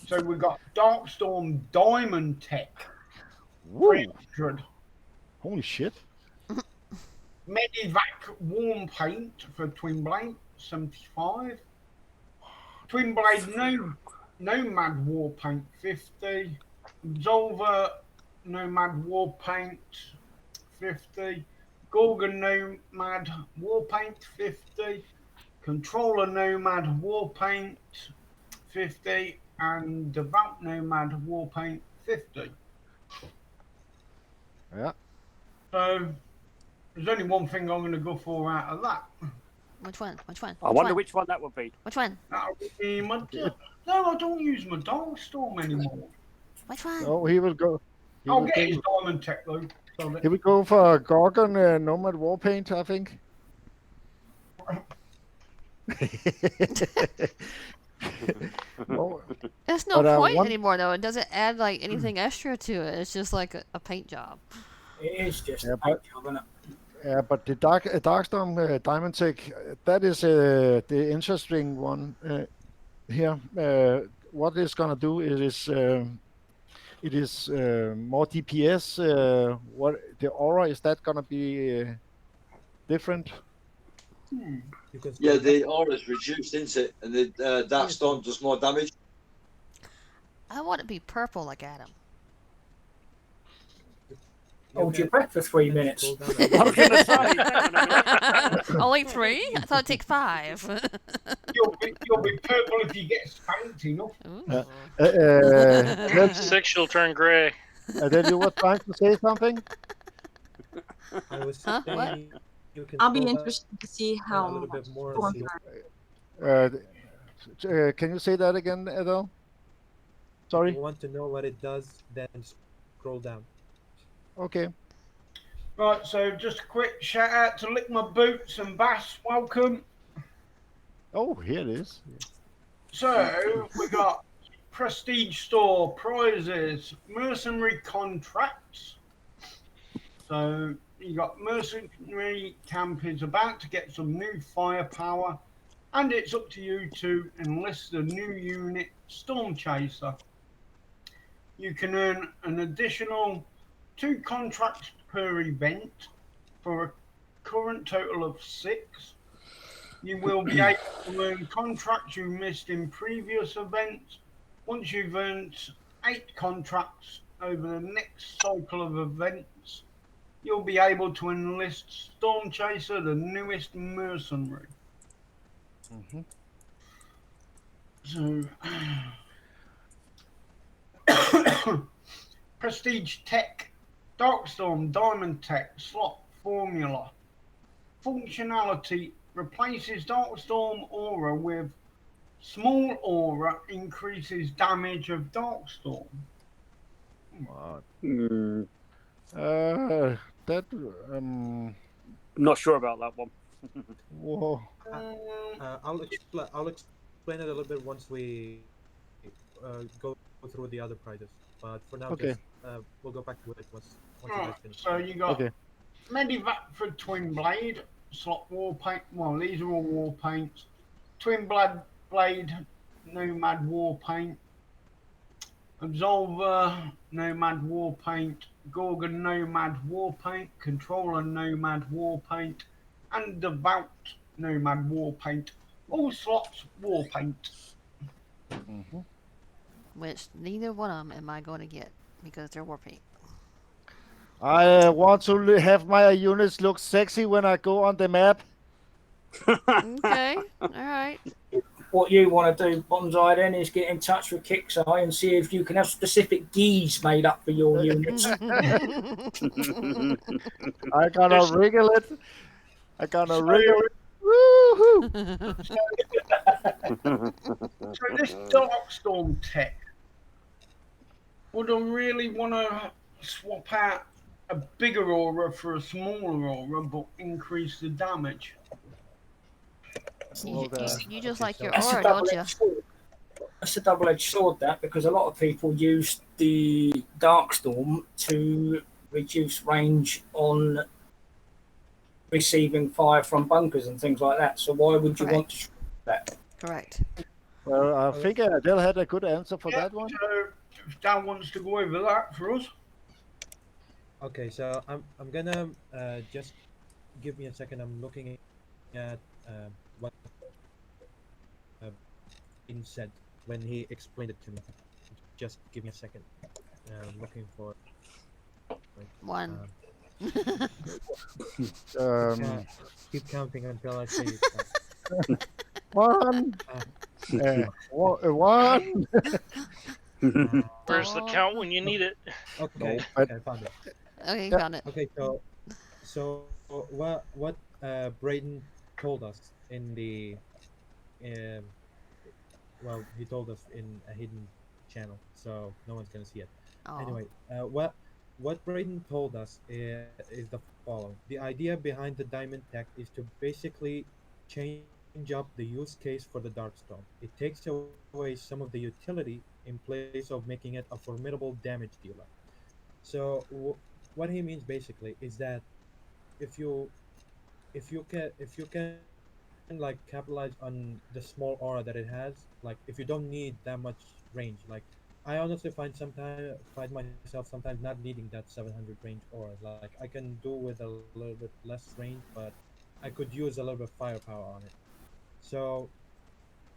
So we've got Darkstorm Diamond Tech, woo, 300. holy shit! Medivac Warm Paint for Twin Blade, 75. Twin Blade Nomad War Paint, 50. Absolver Nomad War Paint, 50. Gorgon Nomad War Paint, 50. Controller Nomad War Paint, 50. And Devout Nomad War Paint, 50. Yeah. So there's only one thing I'm going to go for out of that. Which one? Which one? I wonder which one that would be. Which one? That would be my. No, I don't use my Darkstorm anymore. Which one? Oh, he will go. I'll get his Diamond Tech though. So He will go for Gorgon Nomad Warpaint, I think. Oh, There's no but, point one- anymore though. It doesn't add like anything extra to it. It's just like a paint job. It is just Yeah, a paint job, isn't it? Yeah, but the Darkstorm Diamond Tech, that is the interesting one here. What it's gonna do is it is more DPS. What the aura is that gonna be different? You can Yeah, the aura is reduced, isn't it? And the Darkstorm does more damage. I want it to be purple like Adam. Hold your breath for 3 minutes. I was going to say, hang on a minute. Only 3? I thought it'd take 5. you'll be purple if you get spanked enough. Ooh. 6, you'll turn gray. Then you were trying to say something? I was Huh? saying What? you can I'll be scroll back interested to see a how little bit more. Storm and see are. Can you say that again, Adele? If Sorry. you want to know what it does, then scroll down. Okay. Right, so just a quick shout out to Lick My Boots and Bass. Welcome. Oh, here it is. So we got Prestige Store prizes, mercenary contracts. So you got mercenary camp is about to get some new firepower, and it's up to you to enlist the new unit Storm Chaser. You can earn an additional 2 contracts per event for a current total of 6. You will be able to earn contracts you missed in previous events. Once you've earned 8 contracts over the next cycle of events, you'll be able to enlist Storm Chaser, the newest mercenary. So, Prestige Tech, Darkstorm Diamond Tech slot formula. functionality replaces Darkstorm aura with small aura increases damage of Darkstorm. What? Hmm. That Not sure about that one. whoa. I'll explain it a little bit once we go through the other prizes. But for now, Okay. just we'll go back to it once you guys Right, finish. so you got Okay. Medivac for Twin Blade, slot war paint. Well, these are all war paints. Twin Blade, Nomad war paint. Absolver, Nomad war paint. Gorgon, Nomad war paint. Controller, Nomad war paint. And Devout, Nomad war paint. All slots war paint. Mm-hmm. Which neither one of them am I going to get because they're war paint. I want to have my units look sexy when I go on the map. Okay, all right. What you want to do, Bonsai, then, is get in touch with Kixeye and see if you can have specific geese made up for your units. I gotta wriggle it. I gotta wriggle it. Woohoo! So this Darkstorm tech, would I really want to swap out a bigger aura for a smaller aura, but increase the damage? You just like your That's a aura, don't you? double-edged sword. That's a double-edged sword, that, because a lot of people use the Darkstorm to reduce range on receiving fire from bunkers and things like that. So why would you want to that? Correct. Well, I think Adele had a good answer for that one. So if Dan wants to go over that for us. Okay, so I'm gonna just give me a second. I'm looking at what Ian said when he explained it to me. Just give me a second. I'm looking for one. Keep counting until I say it. One. One. Where's the count when you need it? Okay, No, but- I found it. Okay, you found it. Okay, so what Braden told us in the well, he told us in a hidden channel, so no one's gonna see it. Aw. Anyway, what Braden told us is the following: the idea behind the diamond tech is to basically change up the use case for the Darkstorm. It takes away some of the utility in place of making it a formidable damage dealer. So what he means basically is that if you can like capitalize on the small aura that it has, like if you don't need that much range, like I honestly find myself sometimes not needing that 700 range aura. Like I can do with a little bit less range, but I could use a little bit of firepower on it. So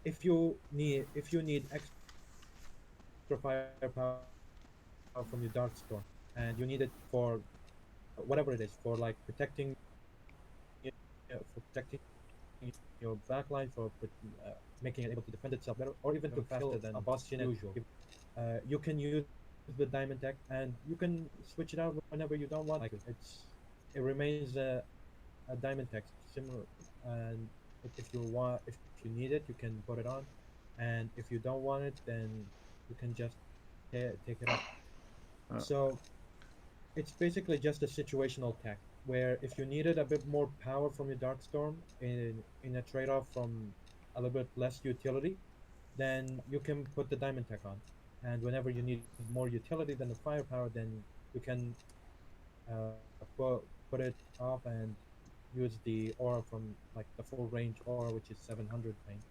if you need extra firepower from your Darkstorm and you need it for whatever it is, for like protecting your backline, for making it able to defend itself better, or even to faster than a boss unit usual. You can use the diamond tech, and you can switch it out whenever you don't want. Like it remains a diamond tech similar, and if you need it, you can put it on, and if you don't want it, then you can just take it off. So it's basically just a situational tech where if you needed a bit more power from your Darkstorm in a trade-off from a little bit less utility, then you can put the diamond tech on. And whenever you need more utility than the firepower, then you can put it off and use the aura from like the full range aura, which is 700 range.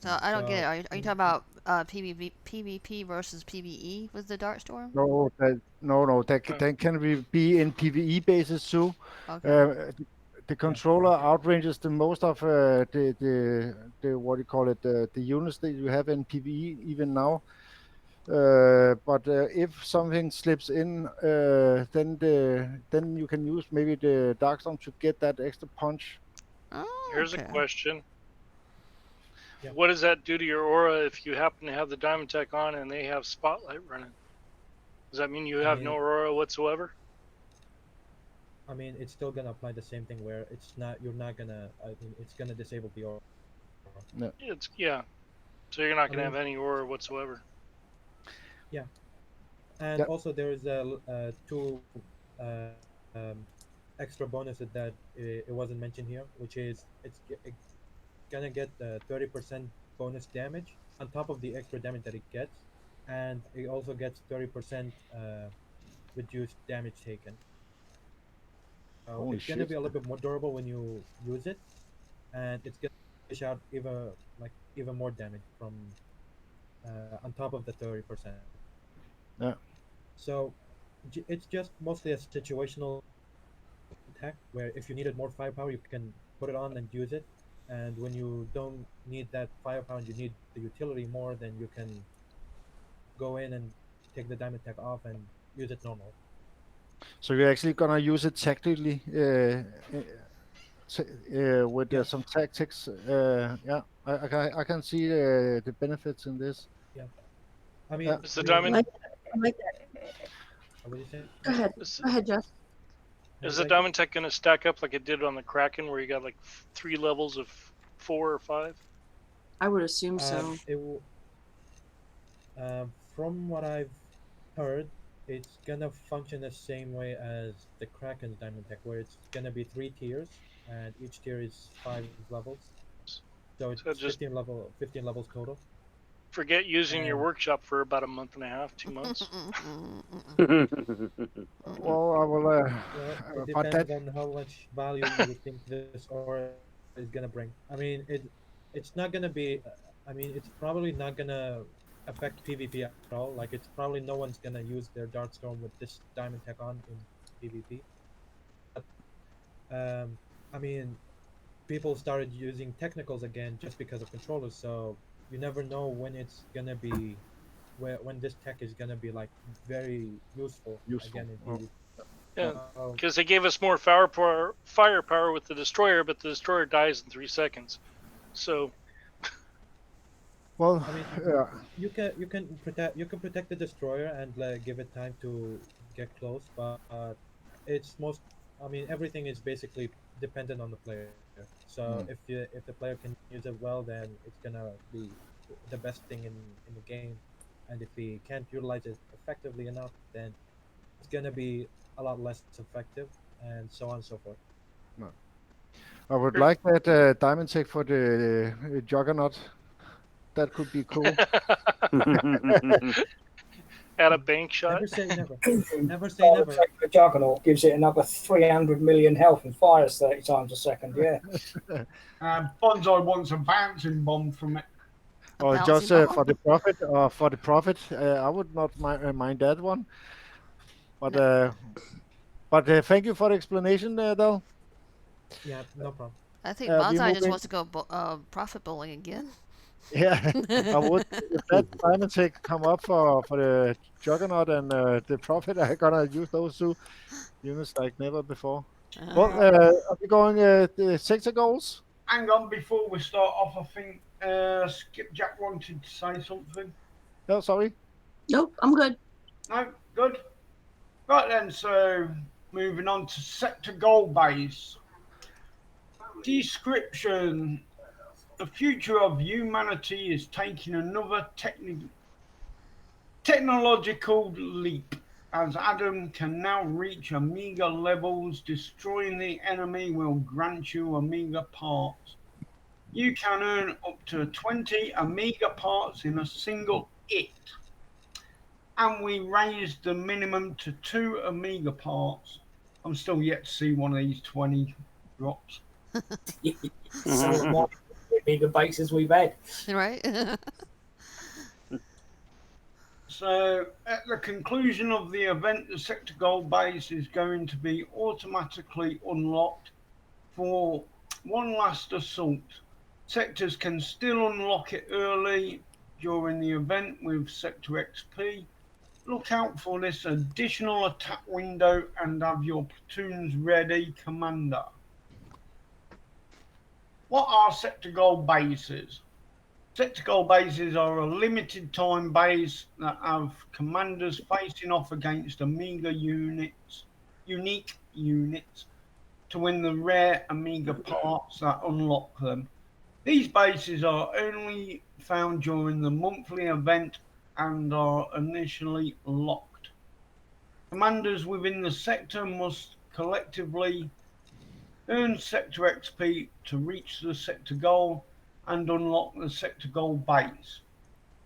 So I don't get it. Are you talking about PvP versus PvE with the Darkstorm? No, that can be in PvE basis too. Okay. The controller outranges the most of the what do you call it, the units that you have in PvE even now. But if something slips in, then you can use maybe the Darkstorm to get that extra punch. Oh, Here's okay. a question. Yeah. What does that do to your aura if you happen to have the diamond tech on and they have spotlight running? Does that mean you have no aura whatsoever? I mean, it's still gonna apply the same thing where you're not gonna, I mean, it's gonna disable the aura. No. Yeah. So you're not I gonna have mean, any aura whatsoever. yeah. And Yep. also there is two extra bonuses that it wasn't mentioned here, which is it's gonna get 30% bonus damage on top of the extra damage that it gets, and it also gets 30% reduced damage taken. So Holy it's gonna shit. be a little bit more durable when you use it, and it's gonna dish out even more damage from on top of the 30%. Yeah. So it's just mostly a situational tech where if you needed more firepower, you can put it on and use it. And when you don't need that firepower and you need the utility more, then you can go in and take the diamond tech off and use it normal. So you're actually gonna use it tactically with Yeah, some tactics. Yeah, I can see the benefits in this. yeah. I Yeah. mean, Is I the mean, I diamond like that. I like that. what did you say? Go ahead. is, Go ahead, Jeff. How is you the like it? diamond tech gonna stack up like it did on the Kraken, where you got like 3 levels of 4 or 5? I would assume so. It will. From what I've heard, it's gonna function the same way as the Kraken's diamond tech, where it's gonna be 3 tiers, and each tier is 5 levels. So So it's just 15 levels total. forget using your And workshop for about a month and a half, 2 months. Well, I will. well, it But that. depends on how much value you think this aura is gonna bring. I mean, it's not gonna be. I mean, it's probably not gonna affect PvP at all. Like, it's probably no one's gonna use their Darkstorm with this diamond tech on in PvP. But I mean, people started using technicals again just because of controllers. So you never know when it's gonna be, when this tech is gonna be like very useful Useful. again in Oh, PvP. Yeah, So because they gave us more firepower with the destroyer, but the destroyer dies in 3 seconds. So well, I mean, yeah. you can protect the destroyer and give it time to get close, but it's most. I mean, everything is basically dependent on the player. So Hmm. if the player can use it well, then it's gonna be the best thing in the game. And if he can't utilize it effectively enough, then it's gonna be a lot less effective, and so on and so forth. No. I would like that diamond tech for the Juggernaut. That could be cool. at a bank shot. Never say never. Never say Diamond never. tech for Juggernaut gives it another 300 million health and fires 30 times a second. Yeah. Bonsai wants a bouncing bomb from it. A Or bouncy just ball? for the profit. For the profit, I would not mind that one. But No. thank you for the explanation, Del. Yeah, no problem. I think We Bonsai move just in. wants to go profit bowling again. Yeah, I would. If that diamond tech come up for the Juggernaut and the profit, I'm gonna use those two units like never before. Well, are we going the sector goals? Hang on, before we start off, I think Skipjack wanted to say something. No, sorry. Nope, I'm good. No, good. Right then, so moving on to sector goal base. Description. The future of humanity is taking another technological leap as Adam can now reach Omega levels. Destroying the enemy will grant you Omega parts. You can earn up to 20 Omega parts in a single hit. And we raised the minimum to 2 Omega parts. I'm still yet to see one of these 20 drops. So am I. Bigger bases we've had. Right? So, at the conclusion of the event, the sector goal base is going to be automatically unlocked for one last assault. Sectors can still unlock it early during the event with sector XP. Look out for this additional attack window and have your platoons ready, Commander. What are sector goal bases? Sector goal bases are a limited time base that have commanders facing off against Omega units. unique units to win the rare Amiga parts that unlock them. These bases are only found during the monthly event and are initially locked. Commanders within the sector must collectively earn sector XP to reach the sector goal and unlock the sector goal base.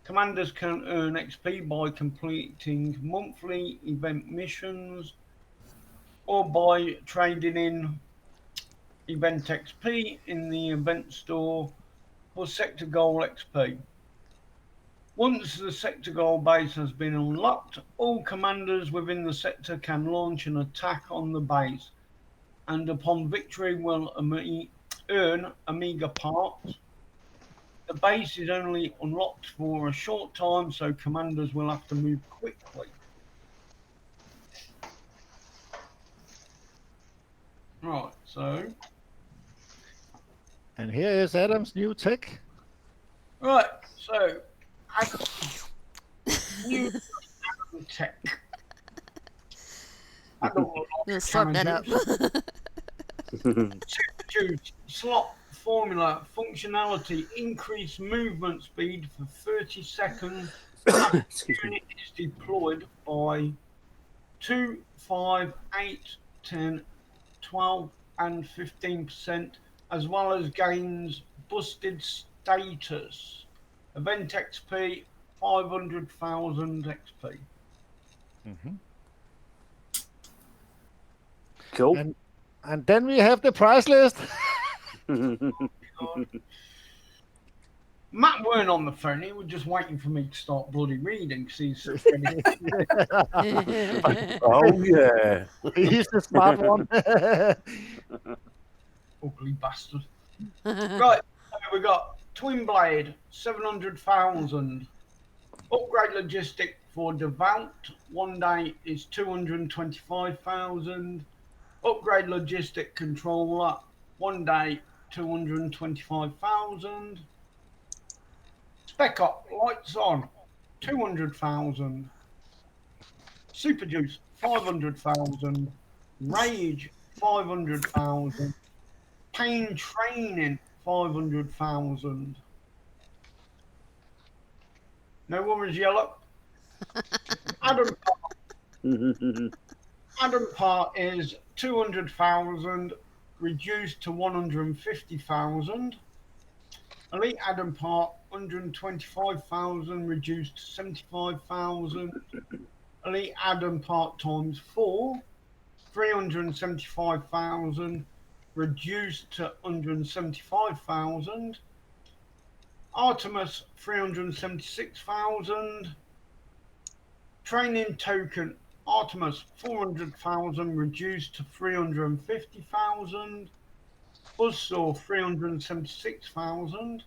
Commanders can earn XP by completing monthly event missions or by trading in event XP in the event store for sector goal XP. Once the sector goal base has been unlocked, all commanders within the sector can launch an attack on the base, and upon victory will earn Amiga parts. The base is only unlocked for a short time, so commanders will have to move quickly. Right, so. And here is Adam's new tech. Right, so. New tech. I don't know We'll sort that up. Superjuice slot formula functionality: increase movement speed for 30 seconds after the unit is deployed by 2, 5, 8, 10, 12 and 15%, as well as gains busted status. Event XP 500,000 XP. Mm-hmm. Cool. And then we have the price list. Matt weren't on the phone. He was just waiting for me to start bloody reading because he's so ready. Oh yeah, he's the smart one. Ugly bastard. Right, we got Twin Blade 700,000. Upgrade logistic for Devout 1 day is 225,000. Upgrade logistic controller 1 day 225,000. Spec Op lights on 200,000. Super Juice 500,000. Rage 500,000. Pain Training 500,000. No Woman's Yellow. Adam Part is 200,000 reduced to 150,000. Elite Adam Part 125,000 reduced to 75,000. Elite Adam Part times 4 375,000 reduced to 175,000. Artemis 376,000. Training token Artemis 400,000 reduced to 350,000. Buzzsaw 376,000.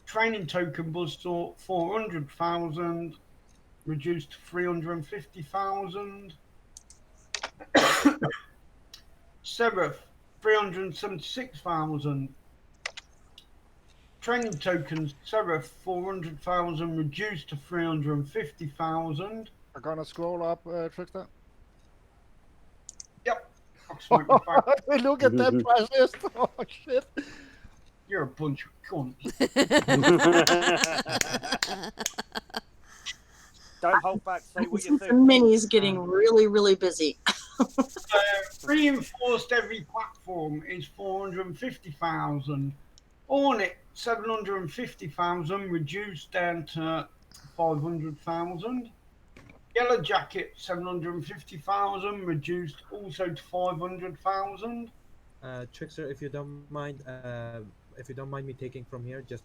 Training token Buzzsaw 400,000 reduced to 350,000. Seraph 376,000. Training tokens Seraph 400,000 reduced to 350,000. I'm gonna scroll up, Trickster. Yep. Look at that price list. Oh shit. You're a bunch of cunts. Don't hold back. Say what you The think. mini's getting really, really busy. Reinforced every platform is 450,000. Ornit 750,000 reduced down to 500,000. Yellow Jacket 750,000 reduced also to 500,000. Trickster, if you don't mind me taking from here, just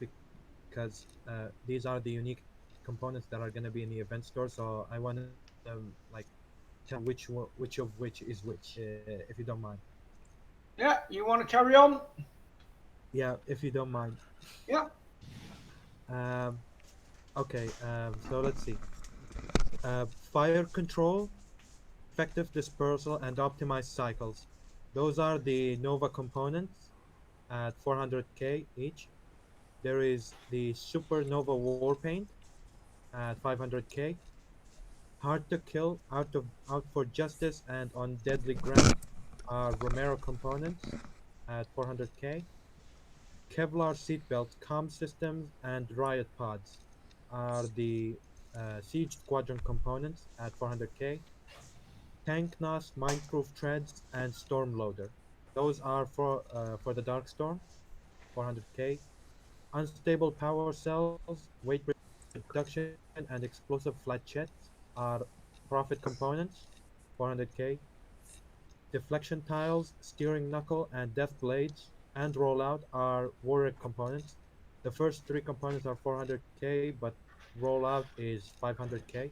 because these are the unique components that are going to be in the event store, so I want to like tell which of which is which, if you don't mind. Yeah, you want to carry on? Yeah, if you don't mind. Yeah. Okay. So let's see. Fire control, effective dispersal, and optimized cycles. Those are the Nova components at 400k each. There is the Supernova Warpaint at 500k. Hard to Kill, Out for Justice, and On Deadly Ground are Romero components at 400k. Kevlar seatbelts, comm systems, and riot pods are the Siege Squadron components at 400k. Tank NOS, Mindproof Treads, and Stormloader. Those are for the Darkstorm, 400k. Unstable power cells, weight reduction, and explosive flat jets are Profit components, 400k. Deflection tiles, steering knuckle, and death blades and rollout are Warwick components. The first three components are 400k, but rollout is 500k.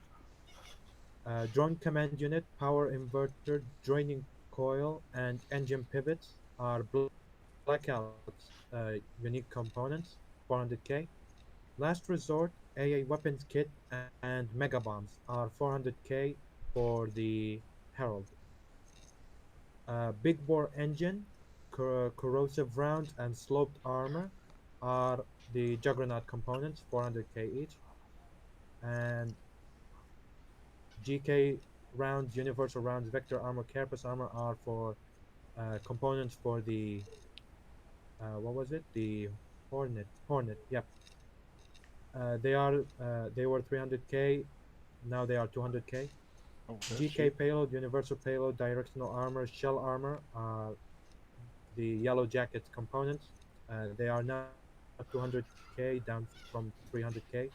Drone command unit, power inverter, draining coil, and engine pivots are Blackout's unique components, 400k. Last Resort, AA weapons kit, and mega bombs are 400k for the Herald. Big bore engine, corrosive rounds, and sloped armor are the Juggernaut components, 400k each. And GK rounds, universal rounds, vector armor, carapace armor are for components for the what was it? The Hornet. Hornet. Yep. They were 300k. Now they are 200k. Oh, that's GK cheap. payload, universal payload, directional armor, shell armor are the Yellow Jackets components. They are now 200k down from 300k.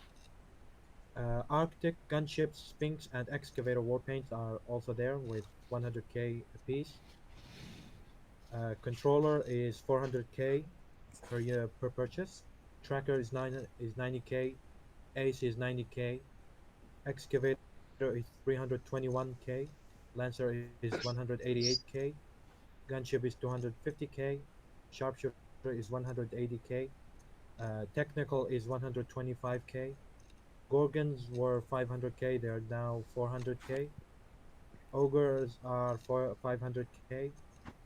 Arctic gunships, Sphinx, and excavator warpaints are also there with 100k apiece. Controller is 400k per year per purchase. Tracker is 90k. Ace is 90k. Excavator is 321k. Lancer is 188k. Gunship is 250k. Sharpshooter is 180k. Technical is 125k. Gorgons were 500k. They are now 400k. Ogres are 500k.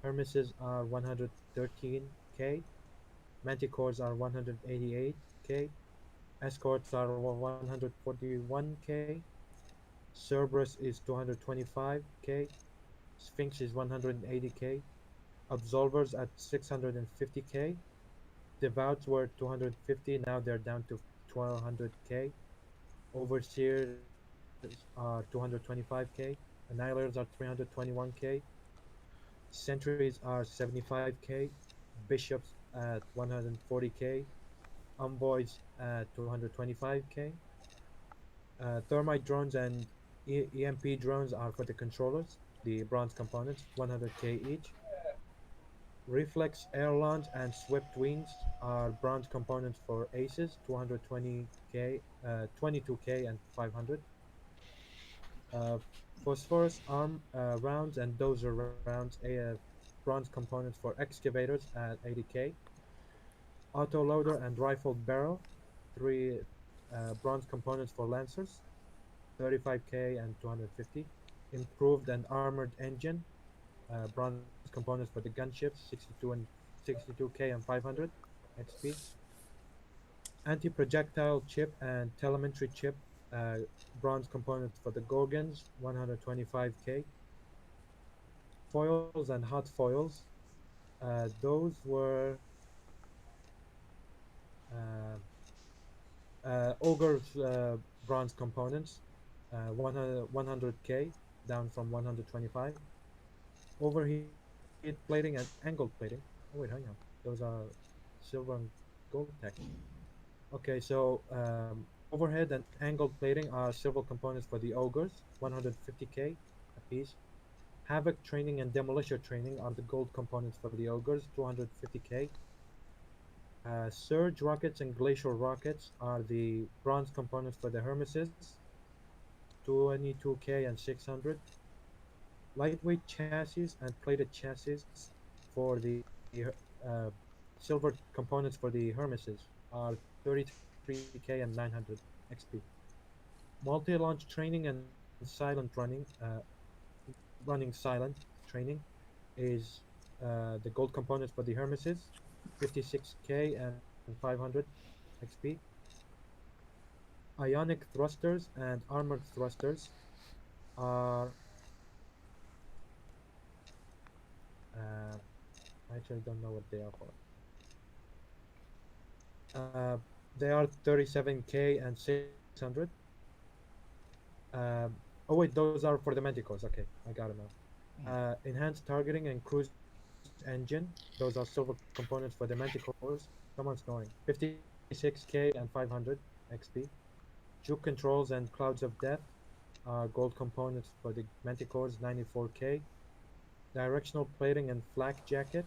Hermeses are 113k. Manticores are 188k. Escorts are 141k. Cerberus is 225k. Sphinx is 180k. Absolvers at 650k. Devouts were 250, now they're down to 1200k. Overseers are 225k. Annihilators are 321k. Sentries are 75k. Bishops at 140k. Envoys at 225k. Thermite drones and EMP drones are for the controllers, the bronze components, 100k each. Reflex Airlons and Swift Wings are bronze components for Aces, 220k, 22k, and 500. Uh, Phosphorus rounds and Dozer rounds, bronze components for Excavators at 80k. Autoloader and Rifled Barrel, three bronze components for Lancers, 35k and 250. Improved and Armored Engine, bronze components for the gunships, 62k and 500 XP. Anti-projectile chip and telemetry chip, uh, bronze components for the Gorgons, 125k. Foils and hot foils, those were uh, Ogre's bronze components, 100k down from 125. Overheat plating and angled plating. Oh wait, hang on. Those are silver and gold tech. Okay, so overhead and angled plating are silver components for the ogres, 150k a piece. Havoc training and demolisher training are the gold components for the ogres, 250k. Surge rockets and glacial rockets are the bronze components for the hermeses, 22k and 600. Lightweight chassis and plated chassis for the silver components for the Hermeses are 33k and 900 XP. Multi-launch training and silent running silent training is the gold components for the Hermeses, 56k and 500 XP. Ionic thrusters and armored thrusters are I actually don't know what they are for. They are 37k and 600. Oh wait, those are for the Manticores. Okay, I got it now. Enhanced targeting and cruise engine. Those are silver components for the Manticores. Someone's snoring. 56k and 500 XP. Juke controls and clouds of death are gold components for the Manticores. 94k. Directional plating and flak jacket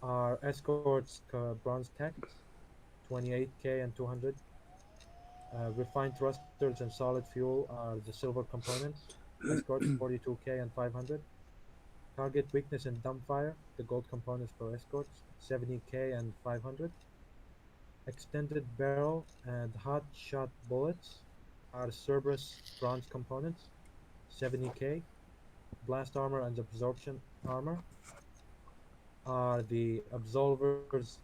are escorts bronze techs. 28k and 200. Refined thrusters and solid fuel are the silver components. Escorts 42k and 500. Target weakness and dumbfire, the gold components for escorts, 70k and 500. Extended barrel and hot shot bullets are Cerberus bronze components, 70k. Blast armor and absorption armor are the Absolver's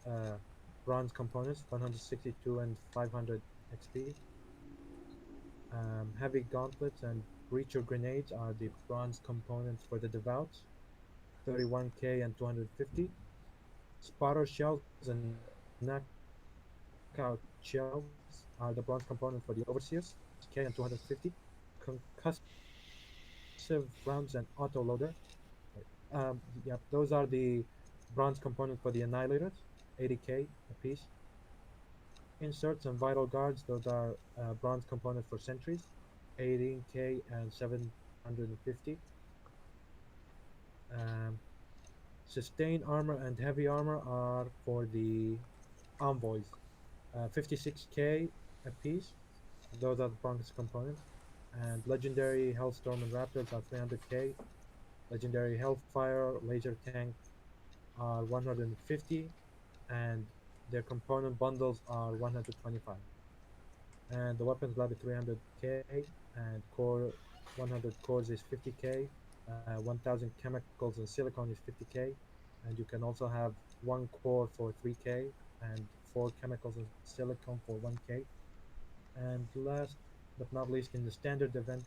bronze components, 162 and 500 XP. Heavy gauntlets and breacher grenades are the bronze components for the Devouts, 31k and 250. Spotter shells and knockout shells are the bronze component for the Overseers, 60k and 250. Concussive rounds and autoloader. Yeah, those are the bronze component for the Annihilators, 80k a piece. Inserts and vital guards, those are bronze component for sentries, 18k and 750. Um, sustain armor and heavy armor are for the envoys, 56k a piece. Those are the bronze components. And legendary Hellstorm and Raptors are 300k. Legendary Hellfire laser tank are 150, and their component bundles are 125. And the weapons lab is 300k, and core 100 cores is 50k. 1000 chemicals and silicon is 50k, and you can also have one core for 3k and 4 chemicals and silicon for 1k. And last but not least, in the standard event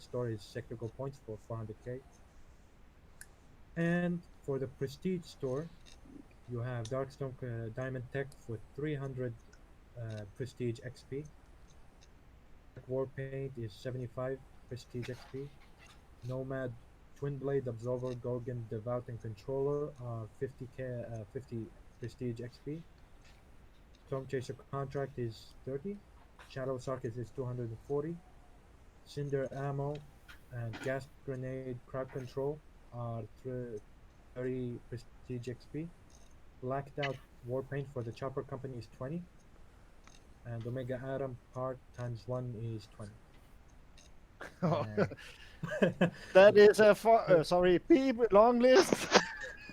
store is technical points for 400k. And for the prestige store, you have Darkstone Diamond Tech for 300 prestige XP. Dark War Paint is 75 prestige XP. Nomad Twin Blade Absolver Gorgon Devout and Controller are 50 prestige XP. Storm Chaser Contract is 30. Shadow Socket is 240. Cinder Ammo and Gas Grenade Crowd Control are 30 prestige XP. Blacked Out War Paint for the Chopper Company is 20. And Omega Atom Part times 1 is 20. That is a beep long list.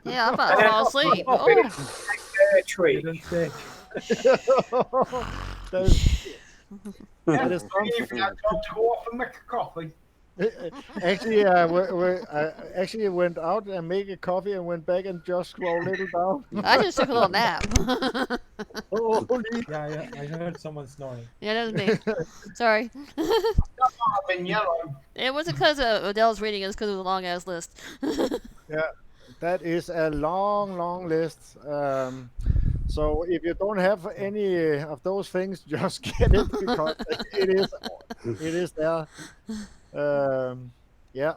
Yeah, I'm about to fall asleep. Oh. Tree. That is to make a coffee. Actually, I actually went out and made a coffee and went back and just scrolled a little down. I just took a little nap. Holy. Yeah, I heard someone snoring. Yeah, that was me. Sorry. I've been yellow. It wasn't because Odell's reading, it was because it was a long ass list. Yeah, that is a long list. So if you don't have any of those things, just get it because it is there. Yeah.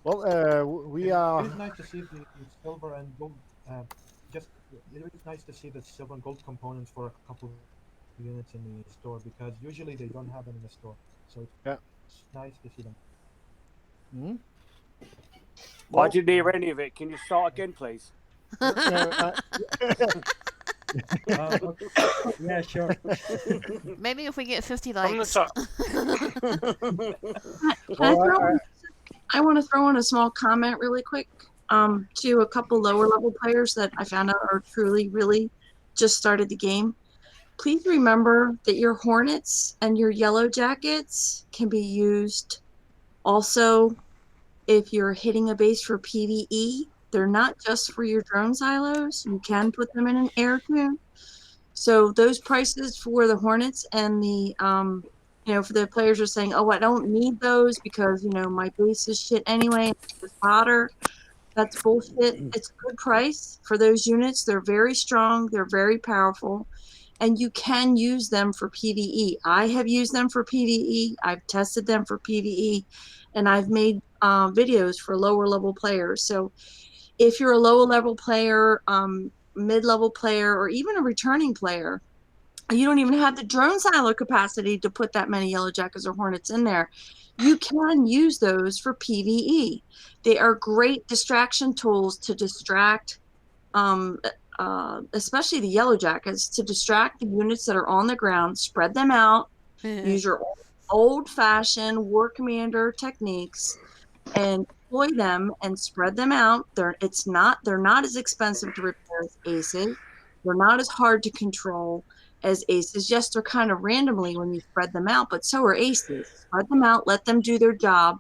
Well, we are. It's nice to see the silver and gold. Just it is nice to see the silver and gold components for a couple of units in the store, because usually they don't have them in the store. So it's nice to see them. Mm-hmm. I didn't hear any of it. Can you start again, please? Yeah, sure. Maybe if we get 50 likes. I want to throw in a small comment really quick to a couple lower level players that I found out are truly, really just started the game. Please remember that your Hornets and your Yellow Jackets can be used also if you're hitting a base for PvE. They're not just for your drone silos. You can put them in an air tune. So those prices for the Hornets and the For the players who are saying, oh, I don't need those because, my base is shit anyway, it's just fodder. That's bullshit. It's a good price for those units. They're very strong. They're very powerful. And you can use them for PvE. I have used them for PvE. I've tested them for PvE. And I've made videos for lower level players. So if you're a lower level player, mid-level player, or even a returning player, you don't even have the drone silo capacity to put that many yellow jackets or hornets in there. You can use those for PvE. They are great distraction tools to distract, especially the yellow jackets, to distract the units that are on the ground, spread them out, use your old-fashioned war commander techniques, and deploy them and spread them out. They're not as expensive to repair as aces. They're not as hard to control as aces. Yes, they're kind of randomly when you spread them out, but so are aces. Spread them out, let them do their job,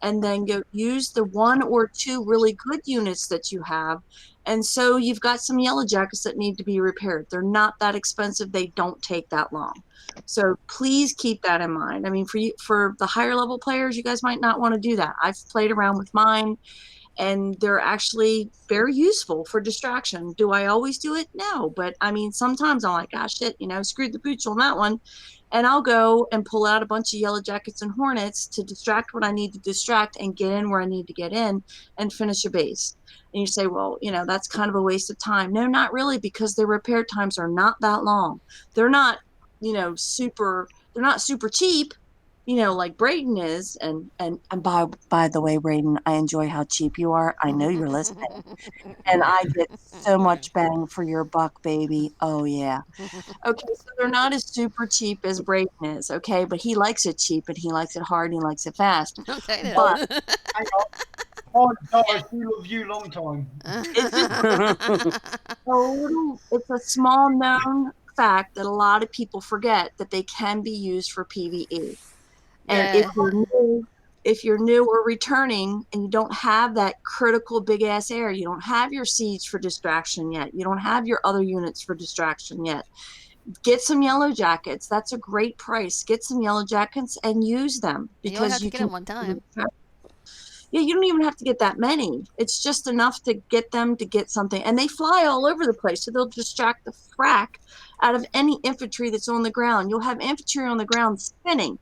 and then go use the one or two really good units that you have. And so you've got some yellow jackets that need to be repaired. They're not that expensive. They don't take that long. So please keep that in mind. I mean, for the higher level players, you guys might not want to do that. I've played around with mine, and they're actually very useful for distraction. Do I always do it? No, but I mean, sometimes I'm like, ah, shit, screwed the pooch on that one. And I'll go and pull out a bunch of yellow jackets and hornets to distract what I need to distract and get in where I need to get in and finish a base. And you say, well, that's kind of a waste of time. No, not really, because their repair times are not that long. They're not, they're not super cheap, like Brayden is. And by the way, Brayden, I enjoy how cheap you are. I know you're listening. And I get so much bang for your buck, baby. Oh, yeah. Okay, so they're not as super cheap as Brayden is, okay? But he likes it cheap, and he likes it hard, and he likes it fast. Okay, then. But Hang on. Oh, Doris, we love you long time. it's a small known fact that a lot of people forget that they can be used for PvE. And Yeah. if you're new or returning and you don't have that critical big ass area, you don't have your siege for distraction yet, you don't have your other units for distraction yet, get some yellow jackets. That's a great price. Get some yellow jackets and use them, You because only have to get them one time. Yeah, you don't even have to get that many. It's just enough to get them to get something. And they fly all over the place, so they'll distract the frack out of any infantry that's on the ground. You'll have infantry on the ground spinning.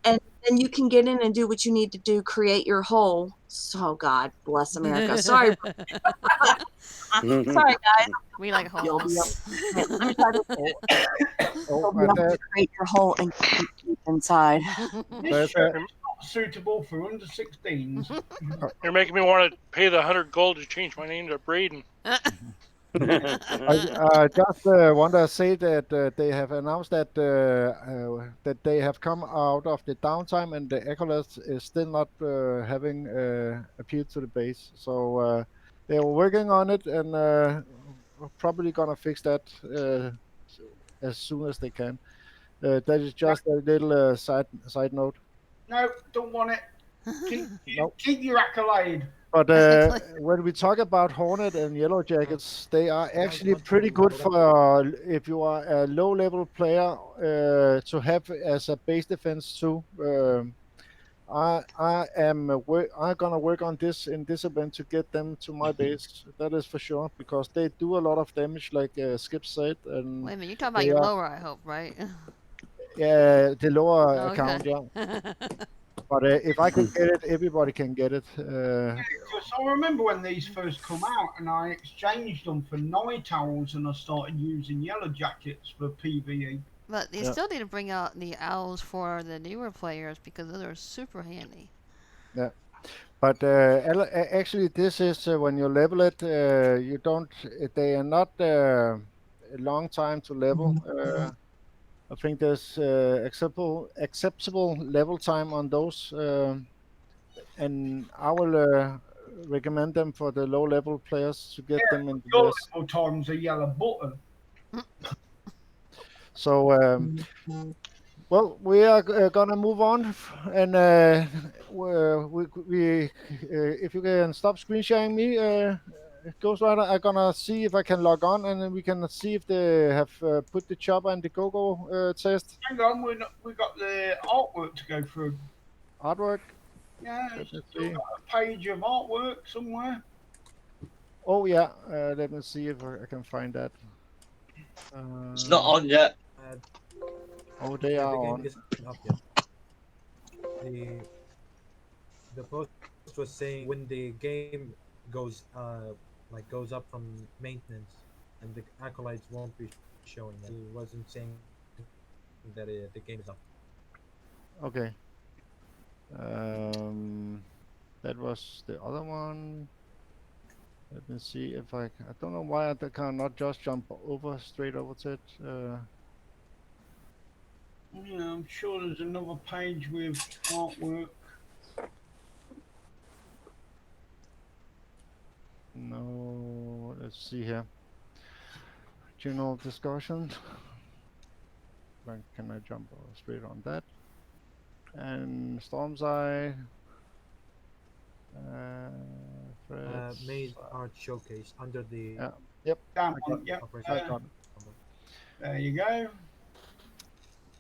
And then you can get in and do what you need to do, create your hole. Oh, God bless America. Sorry. Sorry, guys. We like holes. Let me try this. You'll be able to create your hole and keep inside. This shirt is not suitable for under 16s. You're making me want to pay the 100 gold to change my name to Braden. I just want to say that they have announced that that they have come out of the downtime, and the Echoless is still not having appeared to the base. So they are working on it, and we're probably gonna fix that as soon as they can. That is just a little side note. No, don't want it. Keep your accolade. But when we talk about Hornet and Yellow Jackets, they are actually pretty good for if you are a low-level player to have as a base defense too. I'm gonna work on this in this event to get them to my base. That is for sure, because they do a lot of damage, like Skip said. And wait a minute, you're talking about your lower, I hope, right? Yeah, the lower Okay. account, yeah. But if I can get it, everybody can get it. Yeah, because I remember when these first come out, and I exchanged them for night owls, and I started using yellow jackets for PvE. But they still need to bring out the owls for the newer players, because those are super handy. Yeah, but actually, this is when you level it. You don't. They are not a long time to level. I think there's acceptable level time on those, and I will recommend them for the low level players to get them in the Your US. level time's a yellow button. So, well, we are gonna move on, and we if you can stop screen sharing me, Ghost Rider, I'm gonna see if I can log on, and then we can see if they have put the chopper and the go-go test. Hang on, we got the artwork to go through. Artwork. Yeah, Let me still see. got a page of artwork somewhere. Oh yeah, let me see if I can find that. It's not on yet. Oh, they Yeah, are the game on. isn't up yet. The post was saying when the game goes goes up from maintenance, and the acolytes won't be showing. It wasn't saying that the game is up. Okay. That was the other one. Let me see if I don't know why I cannot just jump straight over to it. Yeah, I'm sure there's another page with artwork. No, let's see here. General discussion. When can I jump straight on that? And Storm's Eye. Made art showcase under the Yep. Damn one, yep. I got it. There you go.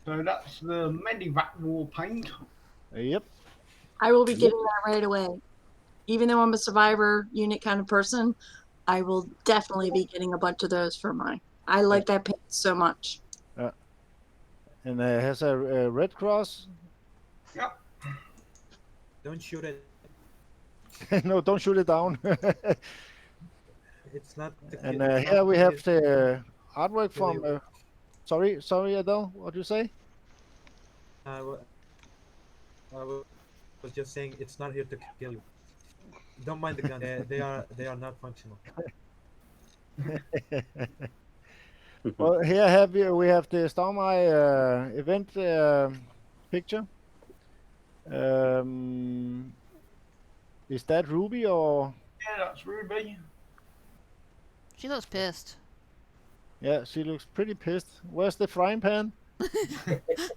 So that's the Medivac War paint. Yep. I will be getting that right away. Even though I'm a survivor unit kind of person, I will definitely be getting a bunch of those for mine. I like that paint so much. And it has a red cross. Yep. Don't shoot it. No, don't shoot it down. It's not. And here we have the artwork from. Sorry, Adele. What do you say? I was just saying it's not here to kill you. Don't mind the gun. They are not functional. Well, here we have the Stormeye event picture. Is that Ruby or? Yeah, that's Ruby. She looks pissed. Yeah, she looks pretty pissed. Where's the frying pan? Mrs.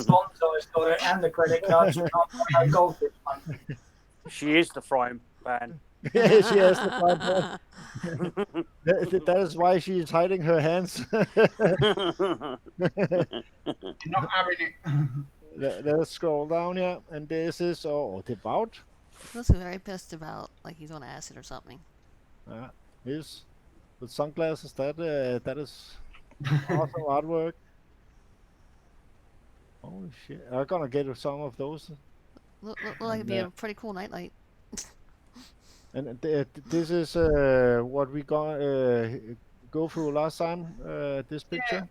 Lonzo's got it and the credit card. She can't buy no gold this month. She is the frying pan. Yeah, she has the frying pan. That is why she is hiding her hands. You're not having it. Let's scroll down here, and this is devout. He looks very pissed about like he's on acid or something. Yes, with sunglasses. That is awesome artwork. Holy shit! I'm gonna get some of those. Look like it'd be a pretty cool nightlight. And this is what we go through last time. This picture.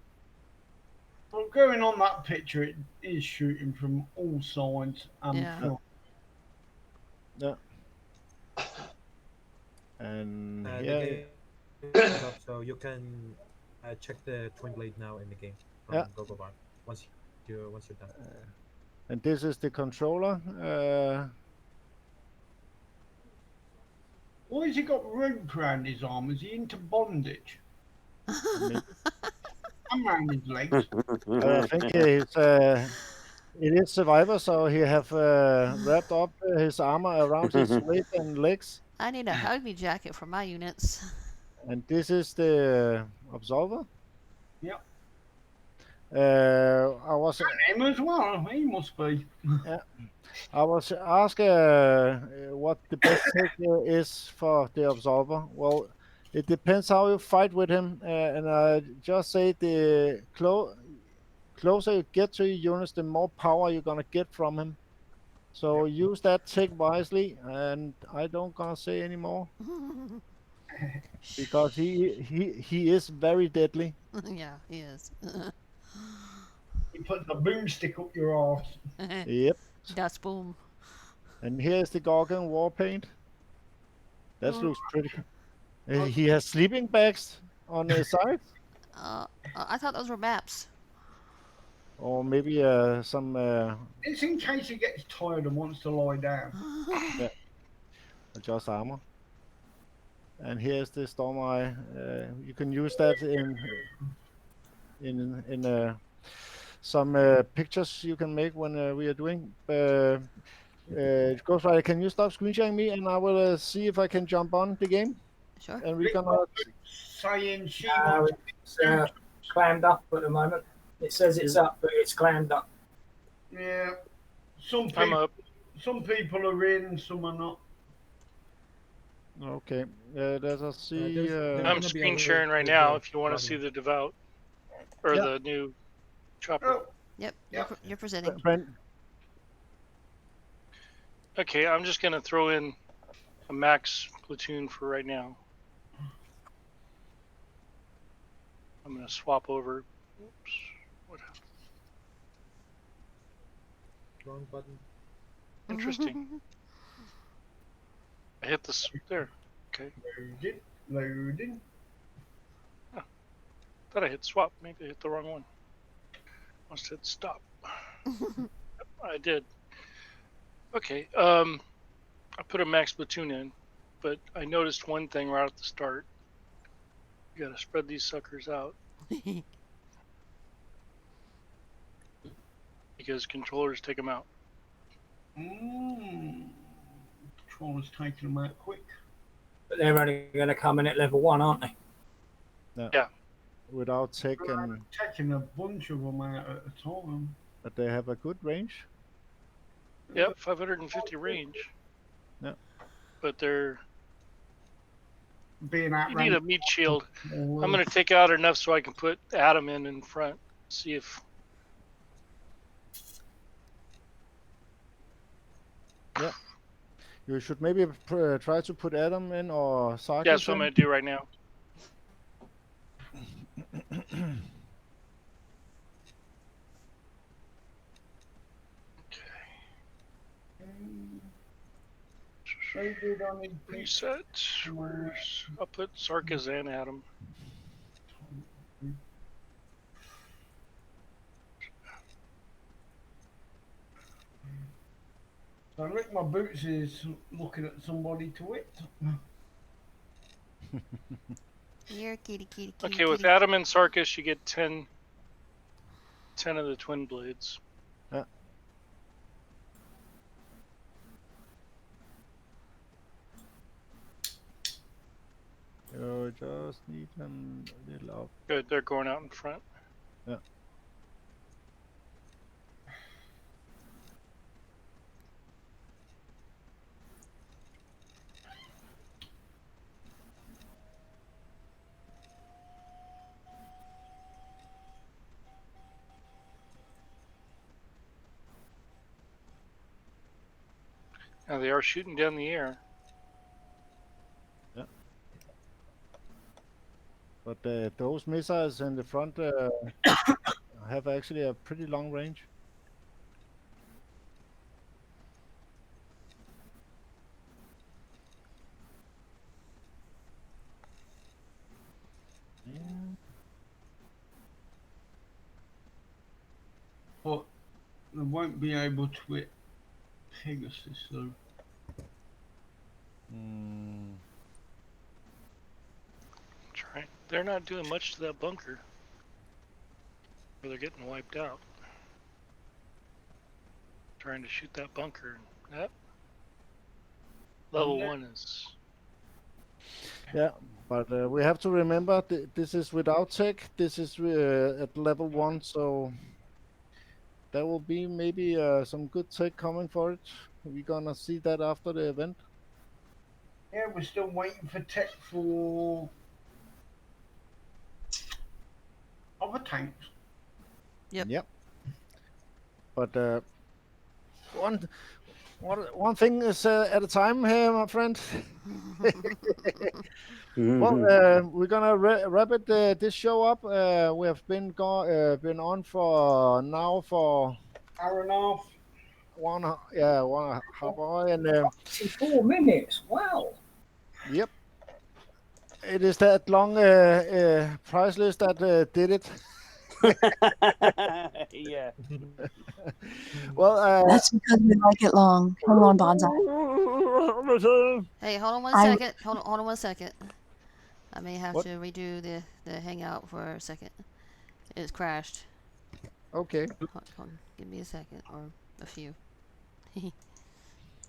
Well, going on that picture, it is shooting from all sides and front. Yeah. And The game is up, so you can check the twin blade now in the game from GoGoBot once you're done. And this is the controller. Why has he got rope around his arm? Is he into bondage? I'm around his legs. I think it is Survivor, so he have wrapped up his armor around his waist and legs. I need a hug me jacket for my units. And this is the Absolver. Yep. I was him as well. He must be. Yeah. I was asked what the best trick is for the Absolver. Well, it depends how you fight with him, and I just say the closer you get to your units, the more power you're gonna get from him. So use that trick wisely, and I don't gonna say anymore because he is very deadly. Yeah, he is. He put the boomstick up your arse. Yep. That's boom. And here's the Gorgon war paint. That looks pretty. He has sleeping bags on his side. I thought those were maps. Or maybe some. It's in case he gets tired and wants to lie down. Yeah. Just armor. And here's the Stormeye. You can use that in some pictures you can make when we are doing. Ghost Rider, can you stop screen sharing me, and I will see if I can jump on the game, Sure. and we're gonna. Saying she No, wants it's clammed up at the moment. It says it's up, but it's clammed up. Yeah, I'm up. some people are in, some are not. Okay, let us see. there's I'm gonna be a screen little sharing right bit now of if you want to see problem. the devout or Yeah. the new chopper. Oh, Yep. Yeah. You're presenting. Brent, Okay, I'm just gonna throw in a max platoon for right now. I'm gonna swap over. Oops. What? Wrong button. Interesting. I hit this there. Okay. loading. Thought I hit swap. Maybe I hit the wrong one. Must hit stop. I did. Okay. I put a max platoon in, but I noticed one thing right at the start. You gotta spread these suckers out because controllers take them out. Controller's taking them out quick. But they're only going to come in at level 1, aren't they? Yeah. without tech, and Taking a bunch of them out at a time. but they have a good range. Yep, 550 range. Yeah. But they're Being out you need a meat shield. I'm I'm gonna take out enough so I can put Adam in front. See if. Yeah. You should maybe try to put Adam in or Sarkis Yeah, that's what I'm in. gonna do right now. Reset. Where's I'll put Sarkis and Adam. So Lick My Boots is looking at somebody to it. Here, kitty, kitty, kitty. Okay, with kitty. Adam and Sarkis, you get 10 of the twin blades. Yeah. You just need them a little up. Good, they're going out in front. Yeah. Now they are shooting down the air. Yeah. But those missiles in the front have actually a pretty long range. Yeah. But they won't be able to hit Pegasus though. Try. They're not doing much to that bunker. Or they're getting wiped out. Trying to shoot that bunker. Yep. Level 1 is. Yeah, but we have to remember this is without tech. This is at level 1, so there will be maybe some good tech coming for it. We're gonna see that after the event. Yeah, we're still waiting for tech for other tanks. Yep. But one thing is at a time here, my friend. Well, we're gonna wrap it this show up. We have been on for now for Hour and a half. one and a half hour, and 4 minutes. Wow. yep, it is that long price list that did it. Yeah. Well, That's because we like it long. Come on, Bonsai. Hey, hold on one I- second. Hold on 1 second. I may have What? to redo the hangout for a second. It's crashed. Okay. Hold on. Give me a second or a few.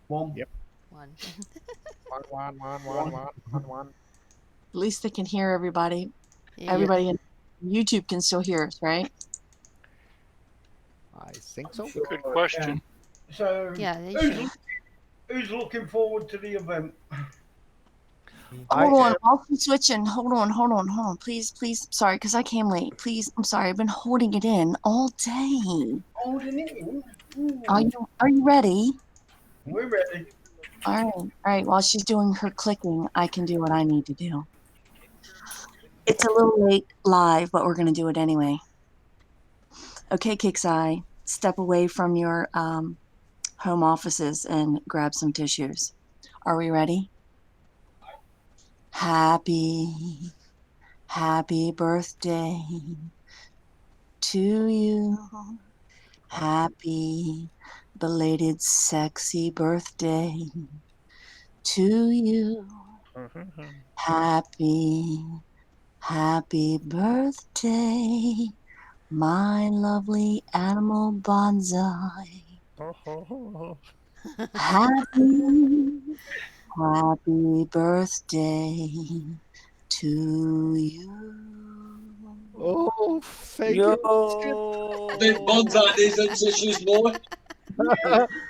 One. Yep. One. One. At least they can hear everybody. Yeah. Everybody in YouTube can still hear us, right? I think so. Sure, Good question. yeah. So, Yeah, they who's, should. who's looking forward to the event? Hold on, I'll keep switching. Hold on. Please. Sorry, because I came late. Please, I'm sorry. I've been holding it in all day. Holding it in. Ooh. Are you ready? We're ready. All right. While she's doing her clicking, I can do what I need to do. It's a little late live, but we're gonna do it anyway. Okay, Kicks Eye, step away from your home offices and grab some tissues. Are we ready? Happy birthday to you. Happy belated sexy birthday to you. Happy birthday, my lovely animal bonsai. Happy birthday to you. Oh, thank Yo. you. The bonsai needs them tissues more.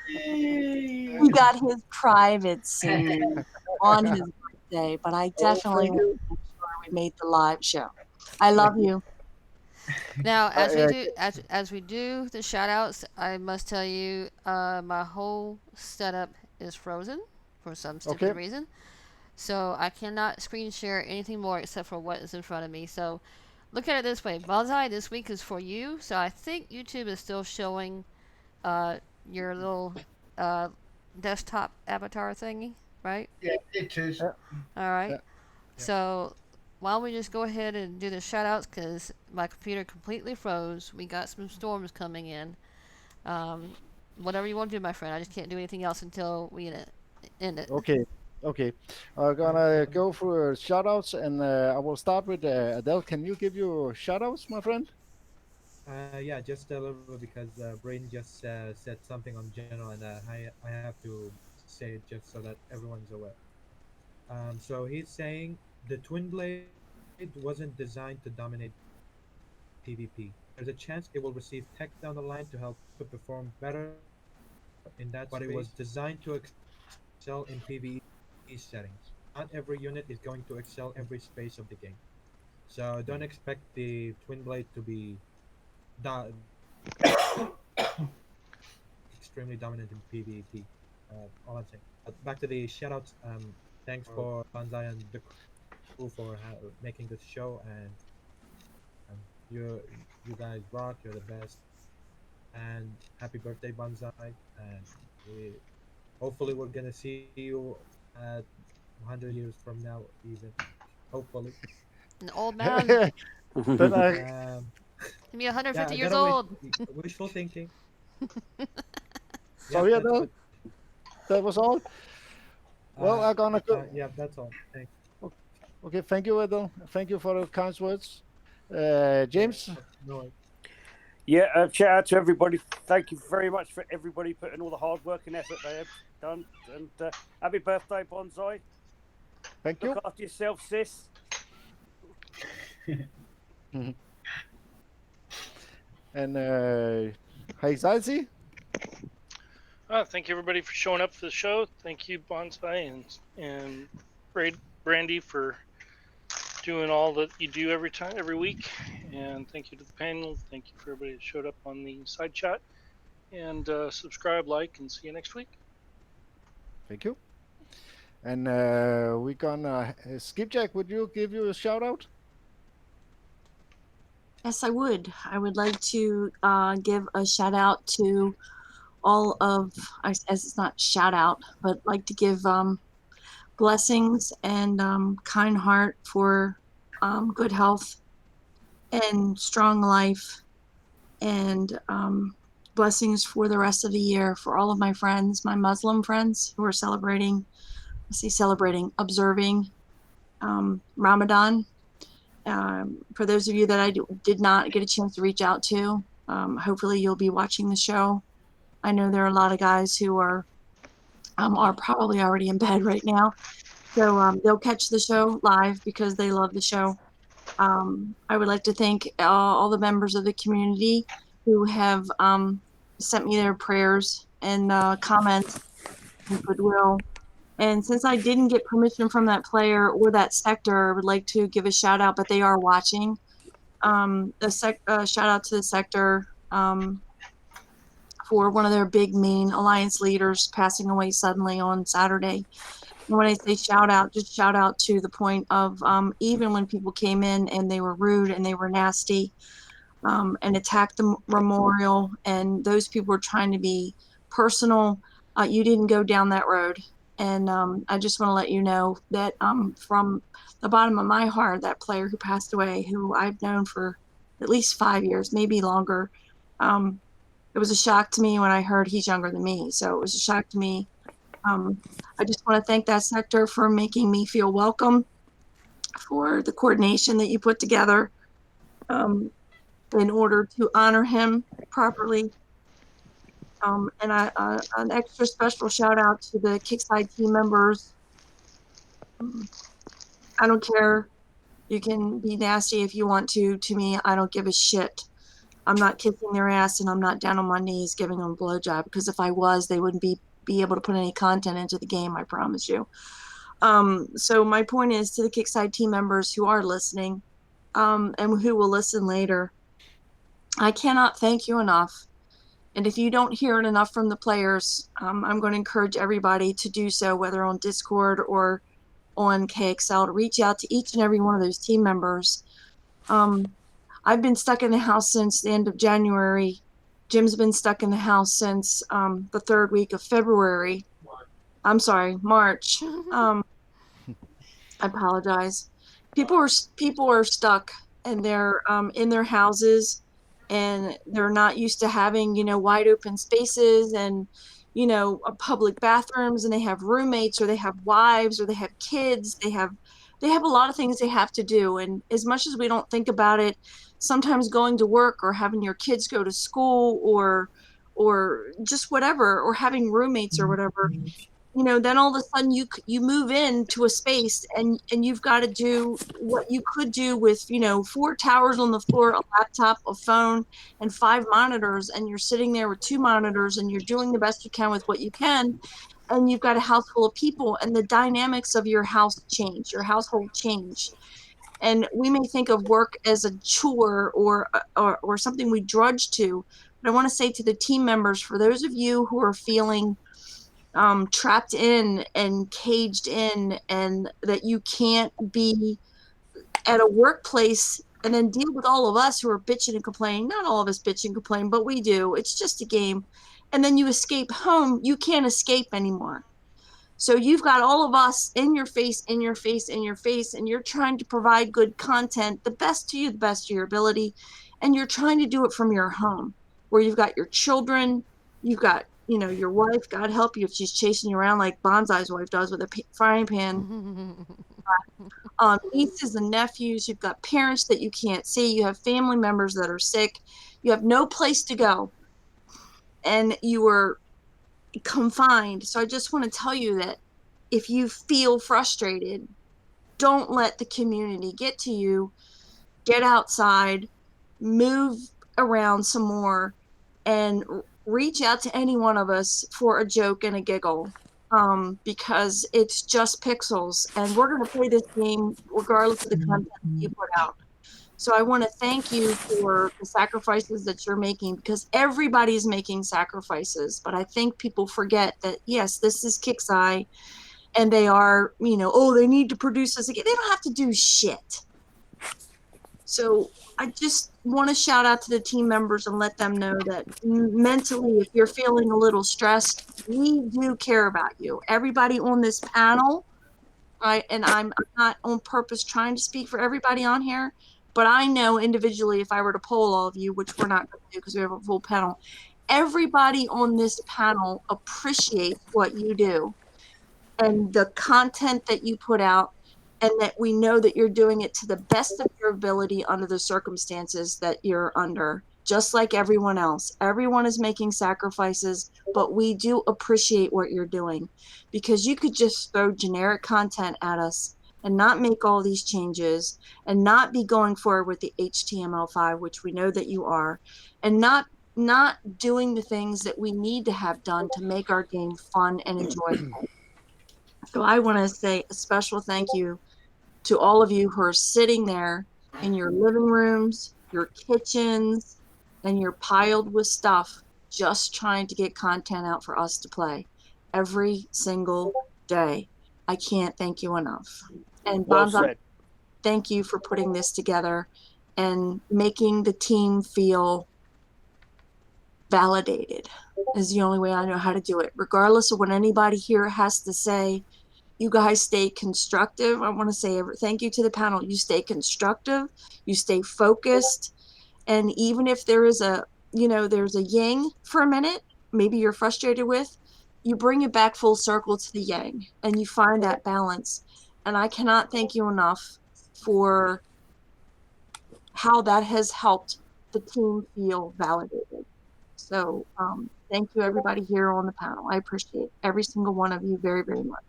He got his private scene on his birthday, but I definitely want to make sure we made the live show. I love you. Now, as we do the shout outs, I must tell you, my whole setup is frozen for some stupid reason. So I cannot screen share anything more except for what is in front of me. So look at it this way. Bonsai this week is for you. So I think YouTube is still showing your little desktop avatar thingy, right? Yeah, it is. All right. So why don't we just go ahead and do the shout outs because my computer completely froze. We got some storms coming in. Whatever you want to do, my friend. I just can't do anything else until we end it. Okay. I'm gonna go through shout outs and I will start with Adele. Can you give your shout outs, my friend? Yeah, just a little bit because Brain just said something on general, and I have to say it just so that everyone's aware. So he's saying the Twin Blade wasn't designed to dominate PvP. There's a chance it will receive tech down the line to help it perform better in that but space, it was designed to excel in PvE settings. Not every unit is going to excel every space of the game. So don't expect the Twin Blade to be extremely dominant in PvP. All I'm saying. But back to the shoutouts. Thanks for Banzai and the crew for making this show, and you guys rock. You're the best. And happy birthday, Banzai! And hopefully we're gonna see you at 100 years from now, even. Hopefully. An old man. Then I He'll be 150 years that old. Wishful thinking. So yeah, that was all. Well, I'm gonna go. Yeah, that's all. Thanks. Okay, thank you, Adele. Thank you for the kind words. James. No. Yeah, shout out to everybody. Thank you very much for everybody putting all the hard work and effort they have done. And happy birthday, Bonsai. Thank you. Look after yourself, sis. And Anxiety. Thank you everybody for showing up for the show. Thank you, Bonsai and Brandy for doing all that you do every week. And thank you to the panel. Thank you for everybody that showed up on the side chat. And subscribe, like, and see you next week. Thank you. And we're gonna Skipjack. Would you give you a shout out? Yes, I would. I would like to give a shout out to all of, as it's not shout out, but like to give blessings and kind heart for good health and strong life, and blessings for the rest of the year for all of my friends, my Muslim friends who are observing Ramadan. For those of you that I did not get a chance to reach out to, hopefully you'll be watching the show. I know there are a lot of guys who are are probably already in bed right now. So they'll catch the show live because they love the show. I would like to thank all the members of the community who have sent me their prayers and comments and goodwill. And since I didn't get permission from that player or that sector, I would like to give a shout out, but they are watching. Shout out to the sector for one of their big main alliance leaders passing away suddenly on Saturday. And when I say shout out, just shout out to the point of even when people came in and they were rude and they were nasty and attacked the memorial, and those people were trying to be personal, you didn't go down that road. And I just want to let you know that from the bottom of my heart, that player who passed away, who I've known for at least 5 years, maybe longer, it was a shock to me when I heard he's younger than me. So it was a shock to me. I just want to thank that sector for making me feel welcome, for the coordination that you put together in order to honor him properly. And an extra special shout out to the Kickside team members. I don't care. You can be nasty if you want to me. I don't give a shit. I'm not kissing their ass and I'm not down on my knees giving them a blowjob, because if I was, they wouldn't be able to put any content into the game, I promise you. So my point is to the Kickside team members who are listening and who will listen later, I cannot thank you enough. And if you don't hear it enough from the players, I'm going to encourage everybody to do so, whether on Discord or on KXL, to reach out to each and every one of those team members. I've been stuck in the house since the end of January. Jim's been stuck in the house since the third week of February. I'm sorry, March. I apologize. People are stuck, and they're in their houses, and they're not used to having, wide open spaces and, public bathrooms, and they have roommates, or they have wives, or they have kids. They have a lot of things they have to do. And as much as we don't think about it, sometimes going to work or having your kids go to school or just whatever, or having roommates or whatever, then all of a sudden you move into a space and you've got to do what you could do with, 4 towers on the floor, a laptop, a phone, and 5 monitors. And you're sitting there with 2 monitors and you're doing the best you can with what you can. And you've got a house full of people, and the dynamics of your house change, your household change. And we may think of work as a chore or something we drudge to. But I want to say to the team members, for those of you who are feeling trapped in and caged in, and that you can't be at a workplace and then deal with all of us who are bitching and complaining. Not all of us bitch and complain, but we do. It's just a game. And then you escape home. You can't escape anymore. So you've got all of us in your face, in your face, in your face, and you're trying to provide good content, the best to you, the best of your ability. And you're trying to do it from your home, where you've got your children, you've got, your wife, God help you if she's chasing you around like Bonsai's wife does with a frying pan. Nieces and nephews, you've got parents that you can't see, you have family members that are sick, you have no place to go, and you are confined. So I just want to tell you that if you feel frustrated, don't let the community get to you. Get outside, move around some more, and reach out to any one of us for a joke and a giggle, because it's just pixels, and we're going to play this game regardless of the content that you put out. So I want to thank you for the sacrifices that you're making, because everybody's making sacrifices. But I think people forget that, yes, this is Kixeye, and they are, they need to produce this again. They don't have to do shit. So I just want to shout out to the team members and let them know that mentally, if you're feeling a little stressed, we do care about you. Everybody on this panel, right? And I'm not on purpose trying to speak for everybody on here, but I know individually, if I were to poll all of you, which we're not going to do because we have a full panel, everybody on this panel appreciates what you do and the content that you put out, and that we know that you're doing it to the best of your ability under the circumstances that you're under. just like everyone else. Everyone is making sacrifices, but we do appreciate what you're doing, because you could just throw generic content at us and not make all these changes and not be going forward with the HTML5, which we know that you are, and not doing the things that we need to have done to make our game fun and enjoyable. So I want to say a special thank you to all of you who are sitting there in your living rooms, your kitchens, and you're piled with stuff just trying to get content out for us to play every single day. I can't thank you enough. And Well Bonzai, said. thank you for putting this together and making the team feel validated is the only way I know how to do it. Regardless of what anybody here has to say, you guys stay constructive. I want to say thank you to the panel. You stay constructive, you stay focused, and even if there is there's a yang for a minute, maybe you're frustrated with, you bring it back full circle to the yang and you find that balance. And I cannot thank you enough for how that has helped the team feel validated. So thank you everybody here on the panel. I appreciate every single one of you very, very much.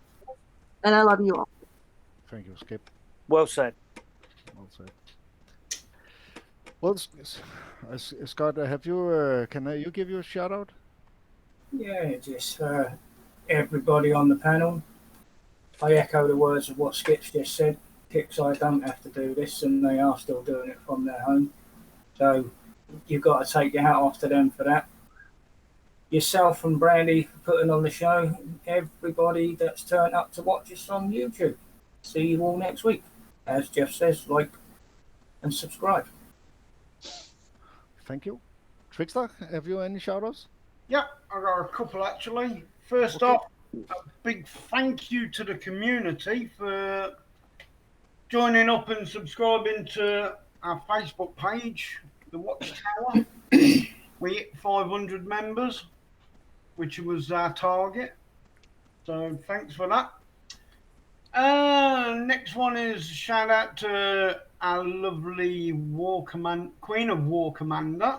And I love you all. Thank you, Skip. Well said. Well said. Well, Scott, have you? Can you give you a shout out? Yeah, just everybody on the panel. I echo the words of what Skip's just said. I don't have to do this, and they are still doing it from their home. So you've got to take your hat off to them for that. Yourself and Brandy for putting on the show. Everybody that's turned up to watch us on YouTube. See you all next week. As Jeff says, like and subscribe. Thank you. Trickster, have you any shout-outs? Yeah, I got a couple actually. First off, a big thank you to the community for joining up and subscribing to our Facebook page, the Watchtower. We hit 500 members, which was our target. So thanks for that. Next one is shout out to our lovely Queen of War Commander.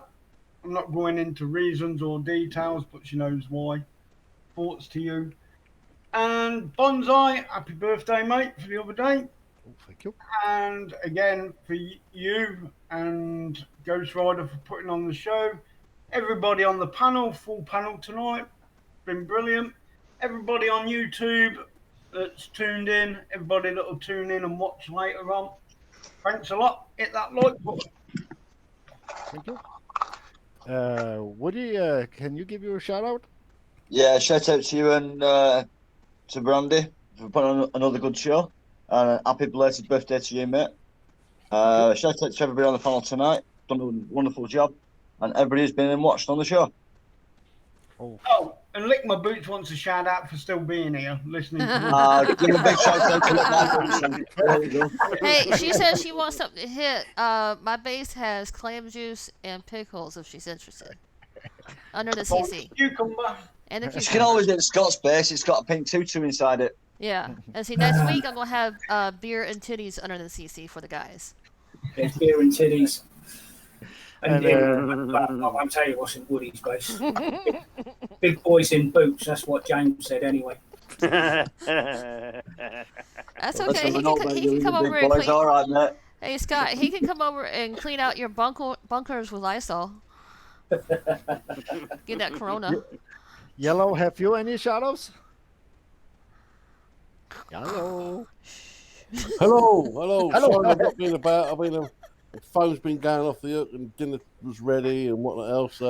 I'm not going into reasons or details, but she knows why. Thoughts to you. And Bonsai, happy birthday, mate, for the other day. Oh, thank you. And again, for you and Ghost Rider for putting on the show. Everybody on the panel, full panel tonight. Been brilliant. Everybody on YouTube that's tuned in, everybody that will tune in and watch later on. Thanks a lot. Hit that like button. Thank you. Woody, can you give you a shout out? Yeah, shout out to you and to Brandy for putting on another good show. And happy belated birthday to you, mate. Shout out to everybody on the panel tonight. Done a wonderful job. And everybody who's been and watched on the show. Oh, and Lick My Boots wants a shout out for still being here, listening to give a big shout out to Lick My Boots. There you go. Hey, she says she wants something to hit. My base has clam juice and pickles if she's interested. Under the CC. Cucumber. And the cucumber. She can always get Scott's base. It's got a pink tutu inside it. Yeah. And see, next week I'm going to have beer and titties under the CC for the guys. There's beer and titties. And I'll tell you what's in Woody's base. Big boys in boots, that's what James said anyway. That's okay. He can come over and clean. All right, mate. Hey Scott, he can come over and clean out your bunkers with Lysol. Get that corona. Yellow, have you any shout-outs? Hello. Hello. Sorry I've not been about. I mean, the phone's been going off the hook and dinner was ready and whatnot else.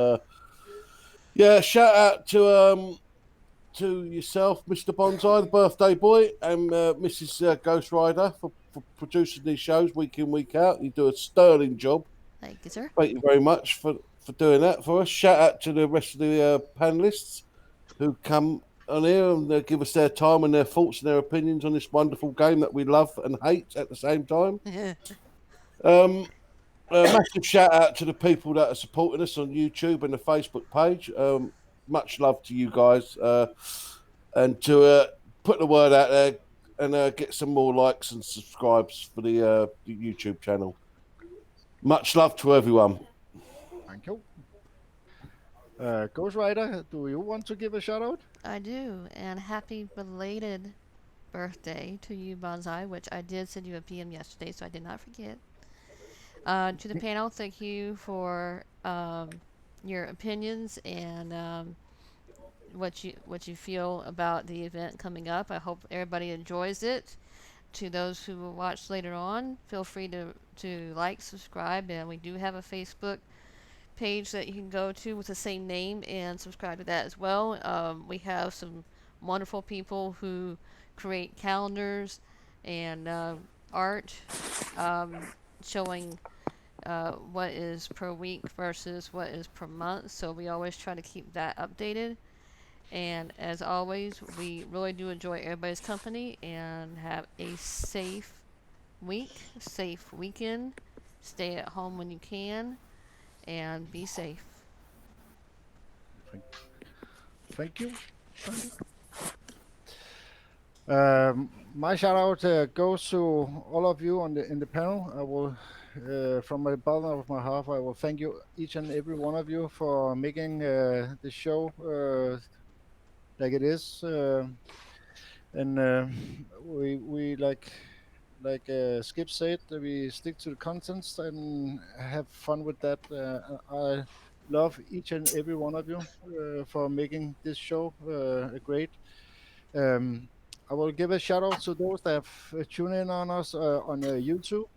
Yeah, shout out to yourself, Mr. Bonsai, the birthday boy, and Mrs. Ghost Rider for producing these shows week in, week out. You do a sterling job. Thank you, sir. Thank you very much for doing that for us. Shout out to the rest of the panelists who come on here and give us their time and their thoughts and their opinions on this wonderful game that we love and hate at the same time. A massive shout out to the people that are supporting us on YouTube and the Facebook page. Much love to you guys, and to put the word out there and get some more likes and subscribes for the YouTube channel. Much love to everyone. Thank you. Ghost Rider, do you want to give a shout out? I do, and happy belated birthday to you, Bonsai, which I did send you a PM yesterday, so I did not forget. To the panel, thank you for your opinions and what you feel about the event coming up. I hope everybody enjoys it. To those who will watch later on, feel free to like, subscribe, and we do have a Facebook page that you can go to with the same name and subscribe to that as well. We have some wonderful people who create calendars and art showing what is per week versus what is per month. So we always try to keep that updated. And as always, we really do enjoy everybody's company and have a safe week, safe weekend. Stay at home when you can and be safe. Thank you. My shout out goes to all of you in the panel. I will, from the bottom of my heart, I will thank you, each and every one of you, for making the show like it is. And we like Skip said, we stick to the contents and have fun with that. I love each and every one of you for making this show great. Um, I will give a shout out to those that have tuned in on us on YouTube,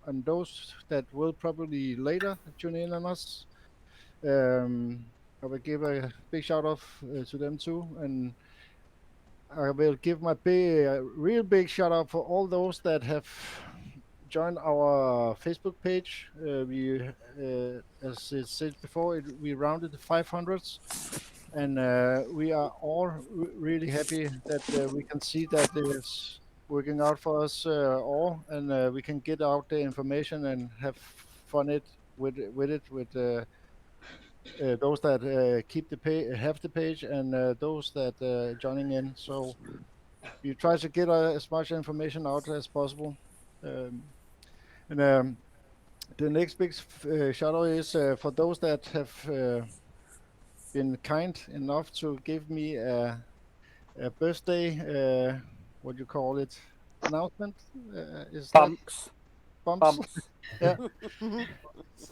and those that will probably later tune in on us. I will give a big shout out to them too, and I will give my real big shout out for all those that have joined our Facebook page. As it said before, we rounded the 500s, and we are all really happy that we can see that it's working out for us all, and we can get out the information and have fun with those that keep the page, have the page, and those that joining in. So we try to get as much information out as possible. And the next big shout out is for those that have been kind enough to give me a birthday, what do you call it, announcement? Is Bumps. That bumps?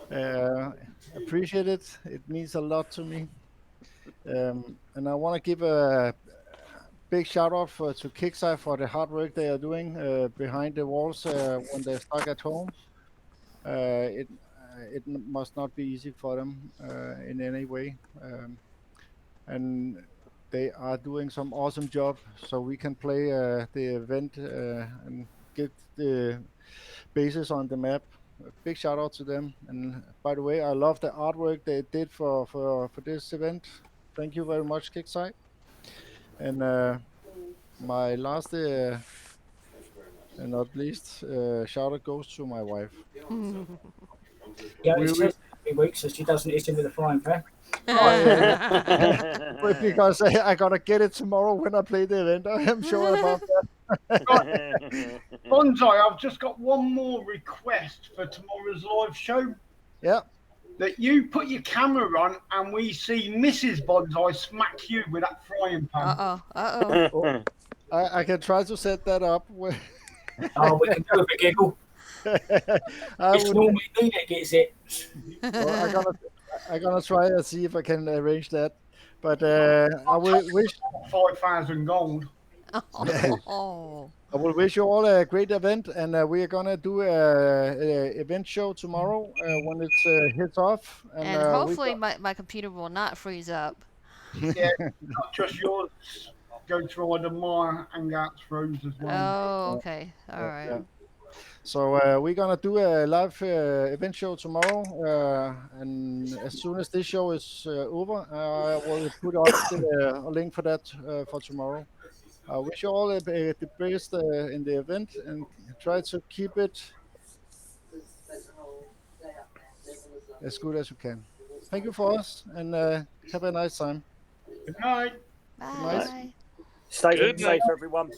Yeah. Appreciate it. It means a lot to me. And I want to give a big shout out to Kickside for the hard work they are doing behind the walls when they're stuck at home. It must not be easy for them in any way. And they are doing some awesome job so we can play the event and get the bases on the map. A big shout out to them. And by the way, I love the artwork they did for this event. Thank you very much, Kickside. And my last and not least shout out goes to my wife. Yeah, it says 3 weeks so she doesn't hit him with a frying pan. Because I gotta get it tomorrow when I play the event. I am sure about that. Bonsai, I've just got one more request for tomorrow's live show. Yeah. That you put your camera on and we see Mrs. Bonsai smack you with that frying pan. I can try to set that up. We can do a giggle. It's normally me that gets it. Well, I'm gonna try and see if I can arrange that. But I will wish 5,000 gold. I will wish you all a great event, and we are gonna do a event show tomorrow when it hits off. And hopefully my computer will not freeze up. Yeah, not just yours. Go through the mine and get froze as well. Oh, okay. All right. Yeah. So we're gonna do a live event show tomorrow, and as soon as this show is over, I will put up a link for that for tomorrow. I wish you all the best in the event, and try to keep it as good as you can. Thank you for us, and have a nice time. Good night. Bye. Stay safe, everyone.